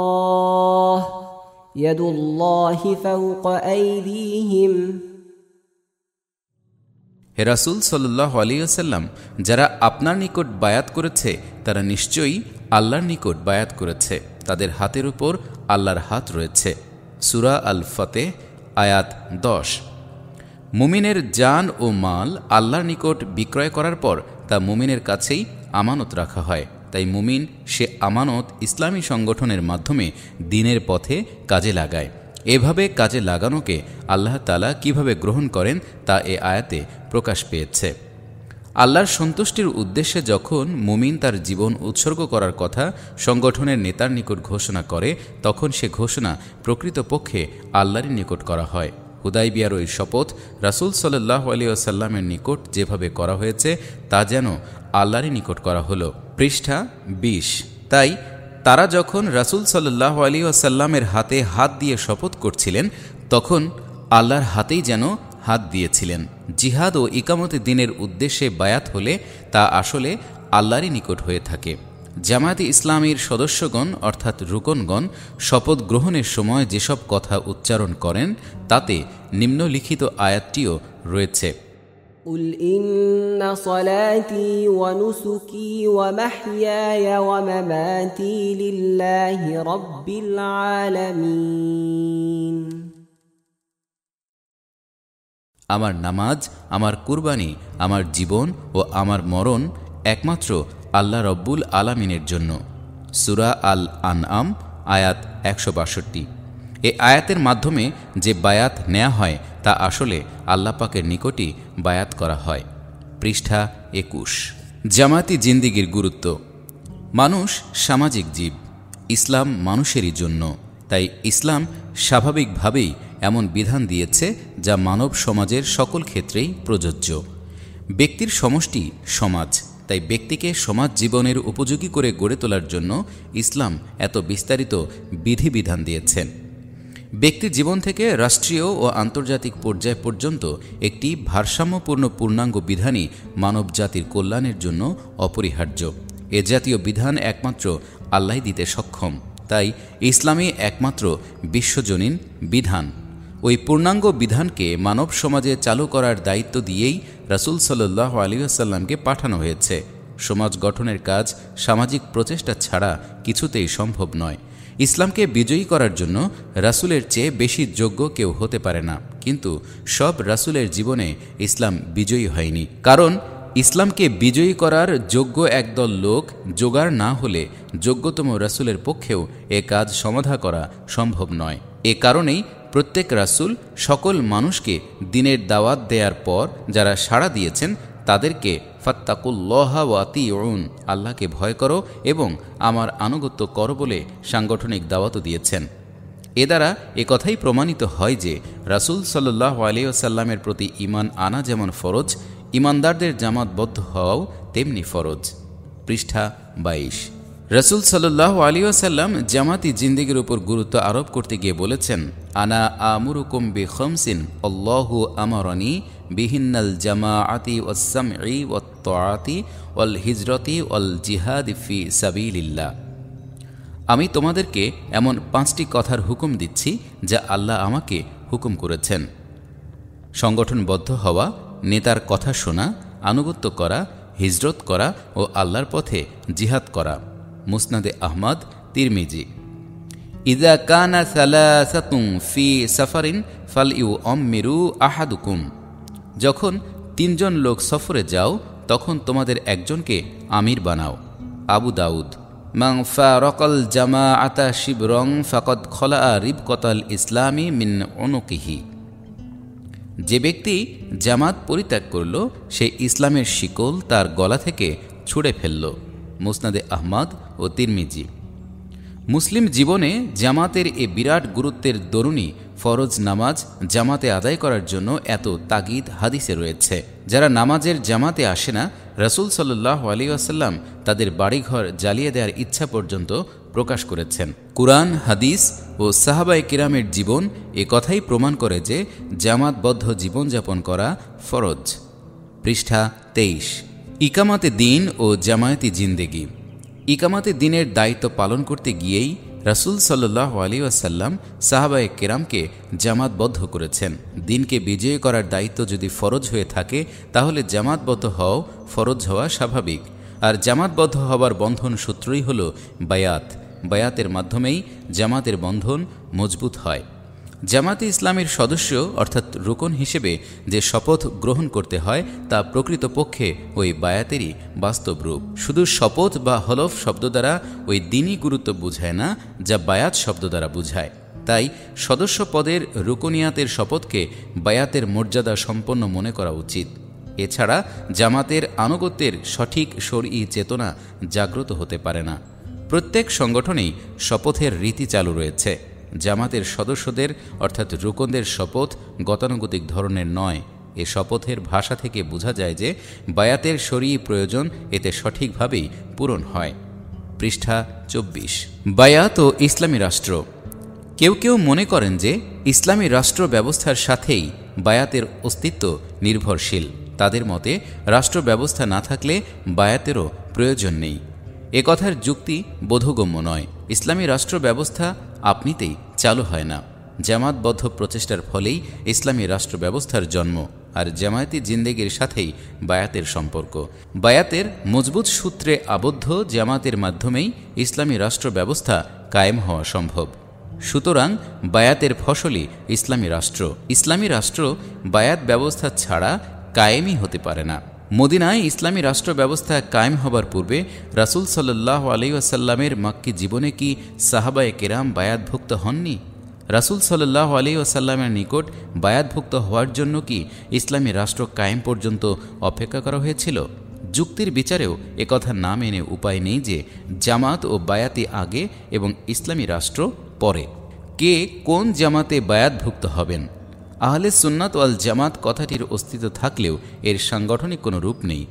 ইয়াদুল্লাহি ফাওকা আইদিহিম। হে রাসূল সাল্লাল্লাহু আলাইহি ওয়াসাল্লাম, যারা আপনার নিকট বায়াত করেছে তারা নিশ্চয়ই আল্লাহর নিকট বায়াত করেছে, তাদের হাতের উপর আল্লাহর হাত রয়েছে। সূরা আল ফাতহ আয়াত 10। মুমিনের জান ও মাল আল্লাহর নিকট বিক্রয় করার পর তা মুমিনের কাছেই আমানত রাখা হয়। তাই মুমিন সে আমানত ইসলামী সংগঠনের মাধ্যমে দ্বীনের পথে কাজে লাগায়। এভাবে কাজে লাগানোকে আল্লাহ তাআলা কিভাবে গ্রহণ করেন তা এ আয়াতে প্রকাশ পেয়েছে। আল্লাহর সন্তুষ্টির উদ্দেশ্যে যখন মুমিন তার জীবন উৎসর্গ করার কথা সংগঠনের নেতার নিকট ঘোষণা করে, তখন সে ঘোষণা প্রকৃতপক্ষে আল্লাহরই নিকট করা হয়। হুদাইবিয়ার ওই শপথ রাসূল সাল্লাল্লাহু আলাইহি ওয়াসাল্লামের নিকট যেভাবে করা হয়েছে, তা যেন আল্লাহরই নিকট করা হলো। পৃষ্ঠা 20। তাই তারা যখন রাসূল সাল্লাল্লাহু আলাইহি ওয়াসাল্লামের হাতে হাত দিয়ে শপথ করছিলেন, তখন আল্লাহর হাতেই যেন হাত দিয়েছিলেন। জিহাদ ও ইকামতে দিনের উদ্দেশ্যে বায়াত হলে তা আসলে আল্লাহরই নিকট হয়ে থাকে। জামায়াতে ইসলামীর সদস্যগণ অর্থাৎ রুকনগণ শপথ গ্রহণের সময় যেসব কথা উচ্চারণ করেন, তাতে নিম্নলিখিত আয়াতটিও রয়েছে: قل إن صلاتي ونسكي ومحياي ومماتي لله رب العالمين। আমার নামাজ, আমার কুরবানি, আমার জীবন ও আমার মরণ একমাত্র আল্লাহ রব্বুল আলামিনের জন্য। সূরা আল আনআম আয়াত 162। এ আয়াতের মাধ্যমে যে বায়াত নেওয়া হয় তা আসলে আল্লাহ পাকের নিকটই বায়াত করা হয়। পৃষ্ঠা 21। জামায়াতি জিন্দিগির গুরুত্ব। মানুষ সামাজিক জীব, ইসলাম মানুষেরই জন্য। তাই ইসলাম স্বাভাবিকভাবেই এমন বিধান দিয়েছে যা মানব সমাজের সকল ক্ষেত্রেই প্রযোজ্য। ব্যক্তির সমষ্টি সমাজ, তাই ব্যক্তিকে সমাজ জীবনের উপযোগী করে গড়ে তোলার জন্য ইসলাম এত বিস্তারিত বিধিবিধান দিয়েছেন। ব্যক্তির জীবন থেকে রাষ্ট্রীয় ও আন্তর্জাতিক পর্যায় পর্যন্ত একটি ভারসাম্যপূর্ণ পূর্ণাঙ্গ বিধানই মানব জাতির কল্যাণের জন্য অপরিহার্য। এ জাতীয় বিধান একমাত্র আল্লাহই দিতে সক্ষম। তাই ইসলামই একমাত্র বিশ্বজনীন বিধান। ওই পূর্ণাঙ্গ বিধানকে মানব সমাজে চালু করার দায়িত্ব দিয়েই রাসূল সাল্লাল্লাহু আলাইহি ওয়াসাল্লামকে পাঠানো হয়েছে। সমাজ গঠনের কাজ সামাজিক প্রচেষ্টা ছাড়া কিছুতেই সম্ভব নয়। ইসলামকে বিজয়ী করার জন্য রাসূলের চেয়ে বেশি যোগ্য কেউ হতে পারে না, কিন্তু সব রাসূলের জীবনে ইসলাম বিজয়ী হয়নি। কারণ ইসলামকে বিজয়ী করার যোগ্য একদল লোক জোগাড় না হলে যোগ্যতম রাসূলের পক্ষেও এ কাজ সমাধা করা সম্ভব নয়। এ কারণেই প্রত্যেক রাসূল সকল মানুষকে দ্বীনের দাওয়াত দেওয়ার পর যারা সাড়া দিয়েছেন তাদেরকে ফাত্তাকুল্লাহা ওয়া আতিউন, আল্লাহকে ভয় করো এবং আমার আনুগত্য করো বলে সাংগঠনিক দাওয়াতও দিয়েছেন। এ দ্বারা একথাই প্রমাণিত হয় যে রাসূল সাল্লাল্লাহু আলাইহি ওয়াসাল্লামের প্রতি ঈমান আনা যেমন ফরজ, ঈমানদারদের জামাতবদ্ধ হওয়াও তেমনি ফরজ। পৃষ্ঠা 22। রাসূল সাল্লাল্লাহু আলাইহি ওয়াসাল্লাম জামাতি জিন্দেগির উপর গুরুত্ব আরোপ করতে গিয়ে বলেছেন, আনা আমুরুকুম বিখামসিন আল্লাহু আমারানি বিহিন্নাল জামাআতি ওয়াস সামঈ ওয়াত তাআতি ওয়াল হিজরতি ওয়াল জিহাদি ফি সাবিলিল্লাহ। আমি তোমাদেরকে এমন 5টি কথার হুকুম দিচ্ছি যা আল্লাহ আমাকে হুকুম করেছেন: সংগঠনবদ্ধ হওয়া, নেতার কথা শোনা, আনুগত্য করা, হিজরত করা ও আল্লাহর পথে জিহাদ করা। মুসনাদে আহমদ, তিরমিজি। ইযা কানা সালাসাতুন ফি সাফারিন ফালইউআম্মিরু আহাদুকুম। যখন 3 জন লোক সফরে যাও তখন তোমাদের একজনকে আমির বানাও। আবু দাউদ। মান ফারাকাল জামাআতা শিবরং ফাকাদ খলা রিবকাতাল ইসলামি মিন উনুকিহি। যে ব্যক্তি জামাত পরিত্যাগ করল সে ইসলামের শিকল তার গলা থেকে ছুঁড়ে ফেলল। মুসনাদে আহমদ ও তিরমিজি। মুসলিম জীবনে জামাতের এ বিরাট গুরুত্বের দরুনই ফরজ নামাজ জামাতে আদায় করার জন্য এত তাগিদ হাদিসে রয়েছে। যারা নামাজের জামাতে আসে না, রাসূল সাল্লাল্লাহু আলাইহি ওয়াসাল্লাম তাদের বাড়িঘর জ্বালিয়ে দেওয়ার ইচ্ছা পর্যন্ত প্রকাশ করেছেন। কুরআন, হাদিস ও সাহাবায়ে কিরামের জীবন এ কথাই প্রমাণ করে যে জামাতবদ্ধ জীবনযাপন করা ফরজ। পৃষ্ঠা 23। ইকামাতে দিন ও জামায়াতি জিন্দেগি। ইকামাতে দিনের দায়িত্ব পালন করতে গিয়েই রাসূল সাল্লাল্লাহু আলাইহি ওয়াসাল্লাম সাহাবায়ে কেরামকে জামাতবদ্ধ করেছেন। দিনকে বিজয়ী করার দায়িত্ব যদি ফরজ হয়ে থাকে তাহলে জামাতবদ্ধ হওয়া ফরজ হওয়া স্বাভাবিক। আর জামাতবদ্ধ হবার বন্ধন সূত্রই হল বায়াত। বায়াতের মাধ্যমেই জামাতের বন্ধন মজবুত হয়। জামাতে ইসলামের সদস্য অর্থাৎ রুকন হিসেবে যে শপথ গ্রহণ করতে হয় তা প্রকৃতপক্ষে ওই বায়াতেরই বাস্তব রূপ। শুধু শপথ বা হলফ শব্দ দ্বারা ওই দিনই গুরুত্ব বুঝায় না যা বায়াত শব্দ দ্বারা বুঝায়। তাই সদস্য পদের রুকনিয়াতের শপথকে বায়াতের মর্যাদা সম্পন্ন মনে করা উচিত। এছাড়া জামাতের আনুগত্যের সঠিক শরঈ চেতনা জাগ্রত হতে পারে না। প্রত্যেক সংগঠনেই শপথের রীতি চালু রয়েছে। জামাতের সদস্যদের অর্থাৎ রুকনদের শপথ গতানুগতিক ধরনের নয়। এ শপথের ভাষা থেকে বোঝা যায় যে বায়াতের শরঈ প্রয়োজন এতে সঠিকভাবেই পূরণ হয়। পৃষ্ঠা 24। বায়াত ও ইসলামী রাষ্ট্র। কেউ কেউ মনে করেন যে ইসলামী রাষ্ট্র ব্যবস্থার সাথেই বায়াতের অস্তিত্ব নির্ভরশীল। তাদের মতে রাষ্ট্র ব্যবস্থা না থাকলে বায়াতেরও প্রয়োজন নেই। এ কথার যুক্তি বোধগম্য নয়। ইসলামী রাষ্ট্র ব্যবস্থা আপনিতেই চালু হয় না। জামাতবদ্ধ প্রচেষ্টার ফলেই ইসলামী রাষ্ট্র ব্যবস্থার জন্ম। আর জামায়াতি জিন্দেগির সাথেই বায়াতের সম্পর্ক। বায়াতের মজবুত সূত্রে আবদ্ধ জামাতের মাধ্যমেই ইসলামী রাষ্ট্র ব্যবস্থা কায়েম হওয়া সম্ভব। সুতরাং বায়াতের ফসলই ইসলামী রাষ্ট্র। ইসলামী রাষ্ট্র বায়াত ব্যবস্থা ছাড়া কায়েমই হতে পারে না। মদিনায় ইসলামী রাষ্ট্র ব্যবস্থা কায়েম হবার পূর্বে রাসূল সাল্লাল্লাহু আলাইহি ওয়াসাল্লামের মক্কি জীবনে কি সাহাবায়ে কেরাম বায়াতভুক্ত হননি? রাসূল সাল্লাল্লাহু আলাইহি ওয়াসাল্লামের নিকট বায়াতভুক্ত হওয়ার জন্য কি ইসলামী রাষ্ট্র কায়েম পর্যন্ত অপেক্ষা করা হয়েছিল? যুক্তির বিচারেও একথা না মেনে উপায় নেই যে জামাত ও বায়াতি আগে এবং ইসলামী রাষ্ট্র পরে। কে কোন জামাতে বায়াতভুক্ত হবেন? আহলে সুন্নাত ওয়াল জামাত কথাটির অস্তিত্ব থাকলেও এর সাংগঠনিক কোনো রূপ নেই।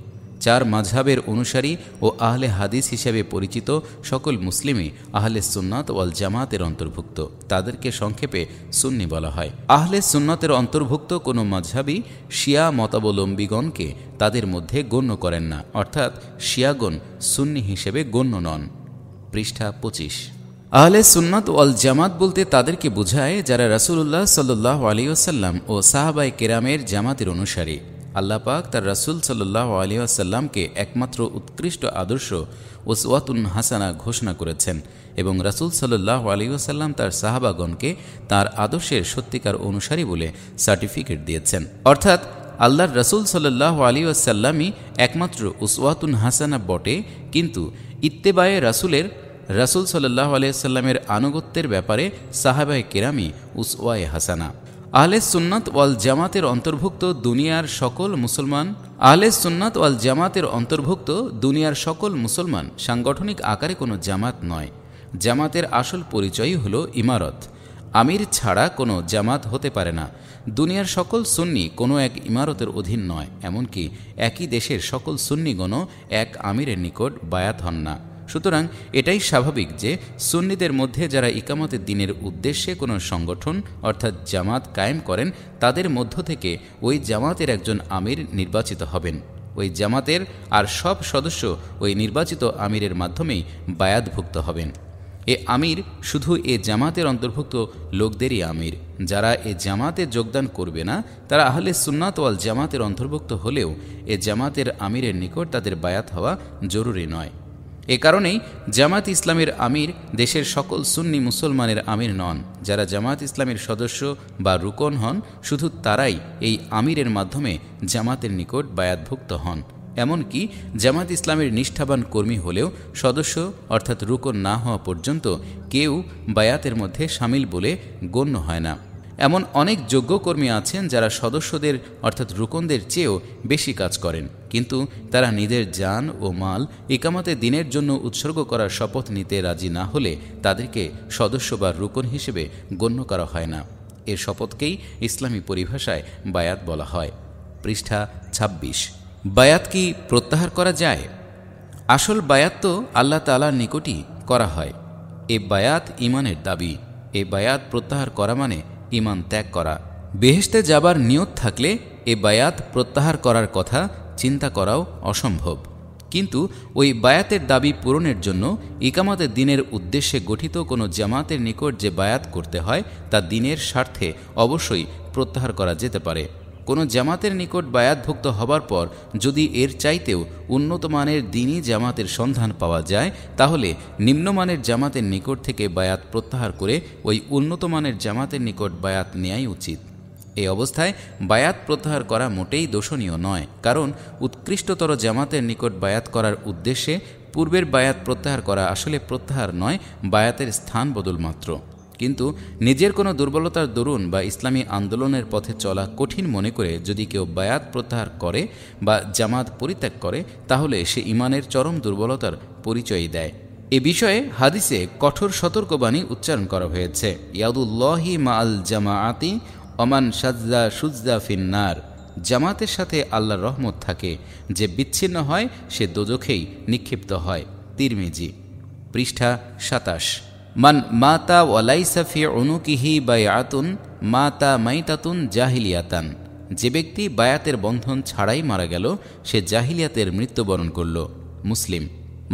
4 মাযহাবের অনুসারী ও আহলে হাদিস হিসেবে পরিচিত সকল মুসলিমই আহলে সুন্নাত ওয়াল জামাতের অন্তর্ভুক্ত। তাদেরকে সংক্ষেপে সুন্নি বলা হয়। আহলে সুন্নাতের অন্তর্ভুক্ত কোনো মাযহাবী শিয়া মতাবলম্বীগণকে তাদের মধ্যে গণ্য করেন না, অর্থাৎ শিয়াগণ সুন্নি হিসেবে গণ্য নন। পৃষ্ঠা 25। আহলে সুন্নাত ওয়াল জামাত বলতে তাদেরকে বোঝায় যারা রাসূলুল্লাহ সাল্লাল্লাহু আলাইহি ওয়াসাল্লাম ও সাহাবায়ে কেরামের জামাতের অনুসারী। আল্লাহ পাক তার রাসূল সাল্লাল্লাহু আলাইহি ওয়াসাল্লামকে একমাত্র উৎকৃষ্ট আদর্শ উসওয়াতুন হাসানা ঘোষণা করেছেন এবং রাসূল সাল্লাল্লাহু আলাইহি ওয়াসাল্লাম তার সাহাবাগণকে তার আদর্শের সত্যিকার অনুসারী বলে সার্টিফিকেট দিয়েছেন। অর্থাৎ আল্লাহর রাসূল সাল্লাল্লাহু আলাইহি ওয়াসাল্লামই একমাত্র উসওয়াতুন হাসানা বটে, কিন্তু ইত্তেবায়ে রাসূল সাল্লাল্লাহু আলাইহি ওয়াসাল্লামের আনুগত্যের ব্যাপারে সাহাবায়ে কেরামই উসওয়ায়ে হাসানা। আহলে সুন্নাত ওয়াল জামাতের অন্তর্ভুক্ত দুনিয়ার সকল মুসলমান সাংগঠনিক আকারে কোনো জামাত নয়। জামাতের আসল পরিচয়ই হলো ইমারত। আমির ছাড়া কোনো জামাত হতে পারে না। দুনিয়ার সকল সুন্নি কোনো এক ইমারতের অধীন নয়, এমনকি একই দেশের সকল সুন্নিগণও এক আমিরের নিকট বায়াত হন না। সুতরাং এটাই স্বাভাবিক যে সুন্নিদের মধ্যে যারা ইকামতের দিনের উদ্দেশ্যে কোনো সংগঠন অর্থাৎ জামাত কায়েম করেন, তাদের মধ্য থেকে ওই জামাতের একজন আমির নির্বাচিত হবেন। ওই জামাতের আর সব সদস্য ওই নির্বাচিত আমিরের মাধ্যমেই বায়াতভুক্ত হবেন। এ আমির শুধু এ জামাতের অন্তর্ভুক্ত লোকদেরই আমির। যারা এ জামাতে যোগদান করবে না তারা আহলে সুন্নাত ওয়াল জামাতের অন্তর্ভুক্ত হলেও এ জামাতের আমিরের নিকট তাদের বায়াত হওয়া জরুরি নয়। এ কারণেই জামাত ইসলামের আমির দেশের সকল সুন্নি মুসলমানের আমির নন। যারা জামাত ইসলামের সদস্য বা রুকন হন, শুধু তারাই এই আমিরের মাধ্যমে জামাতের নিকট বায়াতভুক্ত হন। এমনকি জামাত ইসলামের নিষ্ঠাবান কর্মী হলেও সদস্য অর্থাৎ রুকন না হওয়া পর্যন্ত কেউ বায়াতের মধ্যে সামিল বলে গণ্য হয় না। এমন অনেক যোগ্য কর্মী আছেন যারা সদস্যদের অর্থাৎ রুকনদের চেয়েও বেশি কাজ করেন, কিন্তু তারা নিজের জান ও মাল ইকামতের দিনের জন্য উৎসর্গ করার শপথ নিতে রাজি না হলে তাদেরকে সদস্য বা রুকন হিসেবে গণ্য করা হয় না। এর শপথকেই ইসলামী পরিভাষায় বায়াত বলা হয়। পৃষ্ঠা ২৬। বায়াত কি প্রত্যাহার করা যায়? আসল বায়াত তো আল্লাহ তাআলার নিকটই করা হয়। এ বায়াত ঈমানের দাবি। এ বায়াত প্রত্যাহার করা মানে ঈমান ত্যাগ করা। বেহেশতে যাবার নিয়ত থাকলে এ বায়াত প্রত্যাহার করার কথা চিন্তা করাও অসম্ভব। কিন্তু ওই বায়াতের দাবি পূরণের জন্য ইকামতের দিনের উদ্দেশ্যে গঠিত কোনো জামাতের নিকট যে বায়াত করতে হয় তা দিনের স্বার্থে অবশ্যই প্রত্যাহার করা যেতে পারে। কোনো জামাতের নিকট বায়াতভুক্ত হবার পর যদি এর চাইতেও উন্নত মানের দ্বীনী জামাতের সন্ধান পাওয়া যায়, তাহলে নিম্নমানের জামাতের নিকট থেকে বায়াত প্রত্যাহার করে ওই উন্নত মানের জামাতের নিকট বায়াত নেয়াই উচিত। এই অবস্থায় বায়াত প্রত্যাহার করা মোটেই দোষণীয় নয়, কারণ উৎকৃষ্টতর জামাতের নিকট বায়াত করার উদ্দেশ্যে পূর্বের বায়াত প্রত্যাহার করা আসলে প্রত্যাহার নয়, বায়াতের স্থান বদল মাত্র। কিন্তু নিজের কোনো দুর্বলতার দরুন বা ইসলামী আন্দোলনের পথে চলা কঠিন মনে করে যদি কেউ বায়াত প্রত্যাহার করে বা জামাত পরিত্যাগ করে, তাহলে সে ঈমানের চরম দুর্বলতার পরিচয় দেয়। এ বিষয়ে হাদিসে কঠোর সতর্কবাণী উচ্চারণ করা হয়েছে। ইয়াদুল্লাহি মা আল জামাআতি ওমান সাজ্জা সুজ্জা ফিন্নার। জামাতের সাথে আল্লাহর রহমত থাকে, যে বিচ্ছিন্ন হয় সে দোজখেই নিক্ষিপ্ত হয়। তিরমিজি। পৃষ্ঠা ২৭। মান মাতা ওয়ালাইসা ফি উনুকিহি বায়াতুন মাতা মাইতাতুন জাহিলিয়াতান। যে ব্যক্তি বায়াতের বন্ধন ছাড়াই মারা গেল সে জাহিলিয়াতের মৃত্যুবরণ করল। মুসলিম।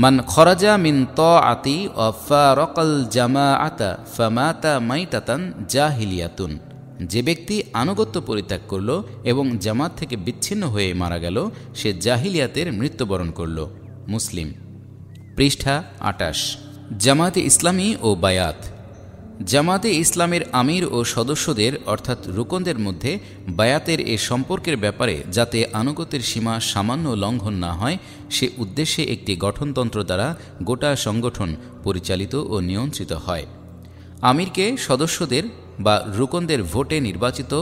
মান খরাজা মিন তাআতি ওয়া ফারাকাল জামাআতা ফামাতা মাইতাতান জাহিলিয়াতুন। যে ব্যক্তি আনুগত্য পরিত্যাগ করল এবং জামাত থেকে বিচ্ছিন্ন হয়ে মারা গেল সে জাহিলিয়াতের মৃত্যুবরণ করল। মুসলিম। পৃষ্ঠা ২৮। জামাতে ইসলামী ও বায়াত। জামাতে ইসলামের আমির ও সদস্যদের অর্থাৎ রুকনদের মধ্যে বায়াতের এ সম্পর্কের ব্যাপারে যাতে আনুগত্যের সীমা সামান্য লঙ্ঘন না হয়, সে উদ্দেশ্যে একটি গঠনতন্ত্র দ্বারা গোটা সংগঠন পরিচালিত ও নিয়ন্ত্রিত হয়। আমিরকে সদস্যদের বা রুকনদের ভোটে নির্বাচিত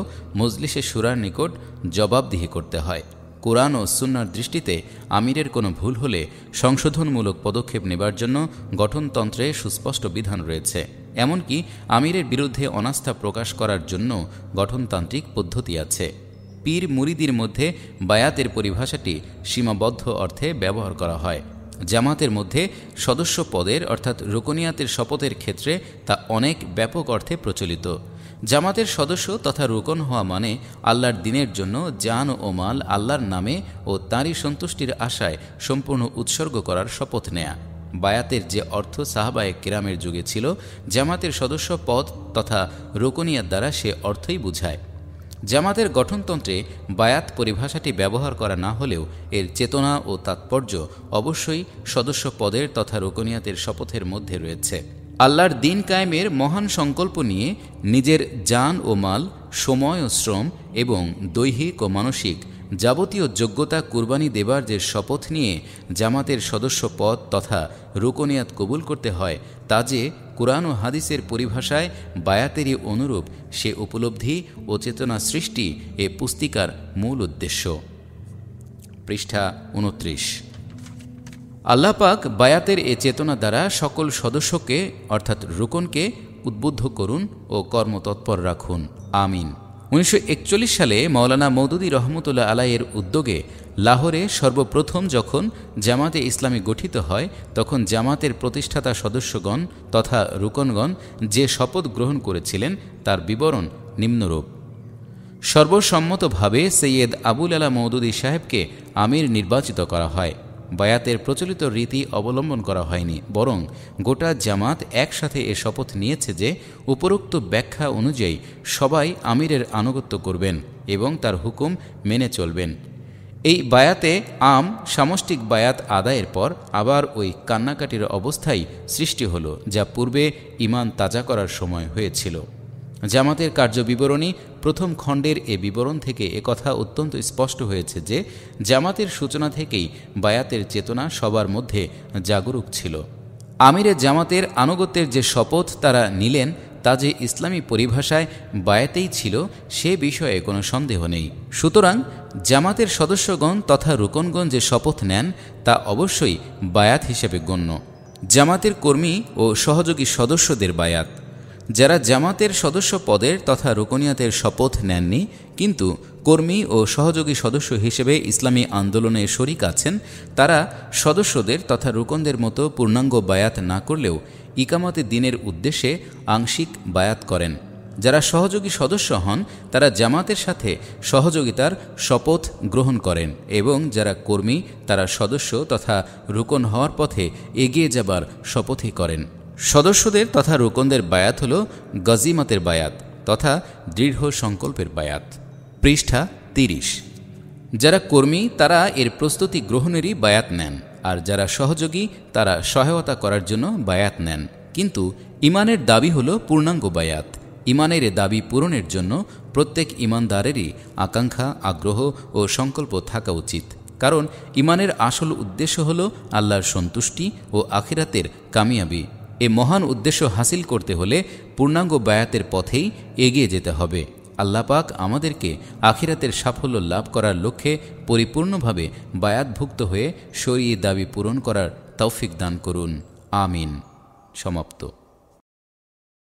মজলিসে শুরার নিকট জবাবদিহি করতে হয়। কোরআন ও সুন্নাহর দৃষ্টিতে আমিরের কোনো ভুল হলে সংশোধনমূলক পদক্ষেপ নেবার জন্য গঠনতন্ত্রে সুস্পষ্ট বিধান রয়েছে। এমনকি আমিরের বিরুদ্ধে অনাস্থা প্রকাশ করার জন্য গঠনতান্ত্রিক পদ্ধতি আছে। পীর মুরিদির মধ্যে বায়াতের পরিভাষাটি সীমাবদ্ধ অর্থে ব্যবহার করা হয়। জামাতের মধ্যে সদস্য পদের অর্থাৎ রুকনিয়াতের শপথের ক্ষেত্রে তা অনেক ব্যাপক অর্থে প্রচলিত। জামাতের সদস্য তথা রুকন হওয়া মানে আল্লাহর দ্বীনের জন্য জান ও মাল আল্লাহর নামে ও তাঁরই সন্তুষ্টির আশায় সম্পূর্ণ উৎসর্গ করার শপথ নেয়া। বায়াতের যে অর্থ সাহাবায়ে কেরামের যুগে ছিল, জামাতের সদস্য পদ তথা রুকনিয়াত দ্বারা সে অর্থই বুঝায়। জামাতের গঠনতন্ত্রে বায়াত পরিভাষাটি ব্যবহার করা না হলেও এর চেতনা ও তাৎপর্য অবশ্যই সদস্য পদের তথা রুকনিয়াতের শপথের মধ্যে রয়েছে। আল্লাহর দ্বীন কায়েমের মহান সংকল্প নিয়ে নিজের জান ও মাল, সময় ও শ্রম এবং দৈহিক ও মানসিক যাবতীয় যোগ্যতা কুরবানি দেবার যে শপথ নিয়ে জামাতের সদস্য পদ তথা রুকনিয়াত কবুল করতে হয়, তা যে কুরআন ও হাদিসের পরিভাষায় বায়াতেরই অনুরূপ, সে উপলব্ধি ও চেতনা সৃষ্টি এ পুস্তিকার মূল উদ্দেশ্য। পৃষ্ঠা ২৯। আল্লাহ পাক বায়াতের এ চেতনা দ্বারা সকল সদস্যকে অর্থাৎ রুকনকে উদ্বুদ্ধ করুন ও কর্মতৎপর রাখুন। আমিন। 1941 সালে মাওলানা মওদুদী রহমতুল্লাহ আলাইয়ের উদ্যোগে লাহোরে সর্বপ্রথম যখন জামাতে ইসলামী গঠিত হয়, তখন জামাতের প্রতিষ্ঠাতা সদস্যগণ তথা রুকনগণ যে শপথ গ্রহণ করেছিলেন তার বিবরণ নিম্নরূপ। সর্বসম্মতভাবে সৈয়দ আবুল আলা মওদুদী সাহেবকে আমির নির্বাচিত করা হয়। বায়াতের প্রচলিত রীতি অবলম্বন করা হয়নি, বরং গোটা জামাত একসাথে এ শপথ নিয়েছে যে উপরোক্ত ব্যাখ্যা অনুযায়ী সবাই আমিরের আনুগত্য করবেন এবং তার হুকুম মেনে চলবেন। এই বায়াতে আম সামষ্টিক বায়াত আদায়ের পর আবার ওই কান্নাকাটির অবস্থাই সৃষ্টি হল, যা পূর্বে ঈমান তাজা করার সময় হয়েছিল। জামাতের কার্যবিবরণী প্রথম খণ্ডের এ বিবরণ থেকে একথা অত্যন্ত স্পষ্ট হয়েছে যে জামাতের সূচনা থেকেই বায়াতের চেতনা সবার মধ্যে জাগরুক ছিল। আমিরে জামাতের আনুগত্যের যে শপথ তারা নিলেন তা যে ইসলামী পরিভাষায় বায়াতেই ছিল সে বিষয়ে কোনো সন্দেহ নেই। সুতরাং জামাতের সদস্যগণ তথা রুকনগণ যে শপথ নেন তা অবশ্যই বায়াত হিসেবে গণ্য। জামাতের কর্মী ও সহযোগী সদস্যদের বায়াত। যারা জামাতের সদস্য পদের তথা রুকনিয়াতের শপথ নেননি কিন্তু কর্মী ও সহযোগী সদস্য হিসেবে ইসলামী আন্দোলনে শরিক আছেন, তারা সদস্যদের তথা রুকনদের মতো পূর্ণাঙ্গ বায়াত না করলেও ইকামতে দ্বীনের উদ্দেশ্যে আংশিক বায়াত করেন। যারা সহযোগী সদস্য হন তারা জামাতের সাথে সহযোগিতার শপথ গ্রহণ করেন এবং যারা কর্মী তারা সদস্য তথা রুকন হওয়ার পথে এগিয়ে যাবার শপথই করেন। সদস্যদের তথা রুকনদের বায়াত হল গজিমাতের বায়াত তথা দৃঢ় সংকল্পের বায়াত। পৃষ্ঠা 30। যারা কর্মী তারা এর প্রস্তুতি গ্রহণেরই বায়াত নেন, আর যারা সহযোগী তারা সহায়তা করার জন্য বায়াত নেন। কিন্তু ইমানের দাবি হল পূর্ণাঙ্গ বায়াত। ইমানের এ দাবি পূরণের জন্য প্রত্যেক ইমানদারেরই আকাঙ্ক্ষা, আগ্রহ ও সংকল্প থাকা উচিত, কারণ ইমানের আসল উদ্দেশ্য হল আল্লাহর সন্তুষ্টি ও আখিরাতের কামিয়াবি। এ মহান উদ্দেশ্য হাসিল করতে হলে পূর্ণাঙ্গ বায়াতের পথেই এগিয়ে যেতে হবে। আল্লাহ পাক আমাদেরকে আখিরাতের সাফল্য লাভ করার লক্ষ্যে পরিপূর্ণভাবে বায়াতভুক্ত হয়ে শরঈ দাবি পূরণ করার তৌফিক দান করুন। আমিন। সমাপ্ত।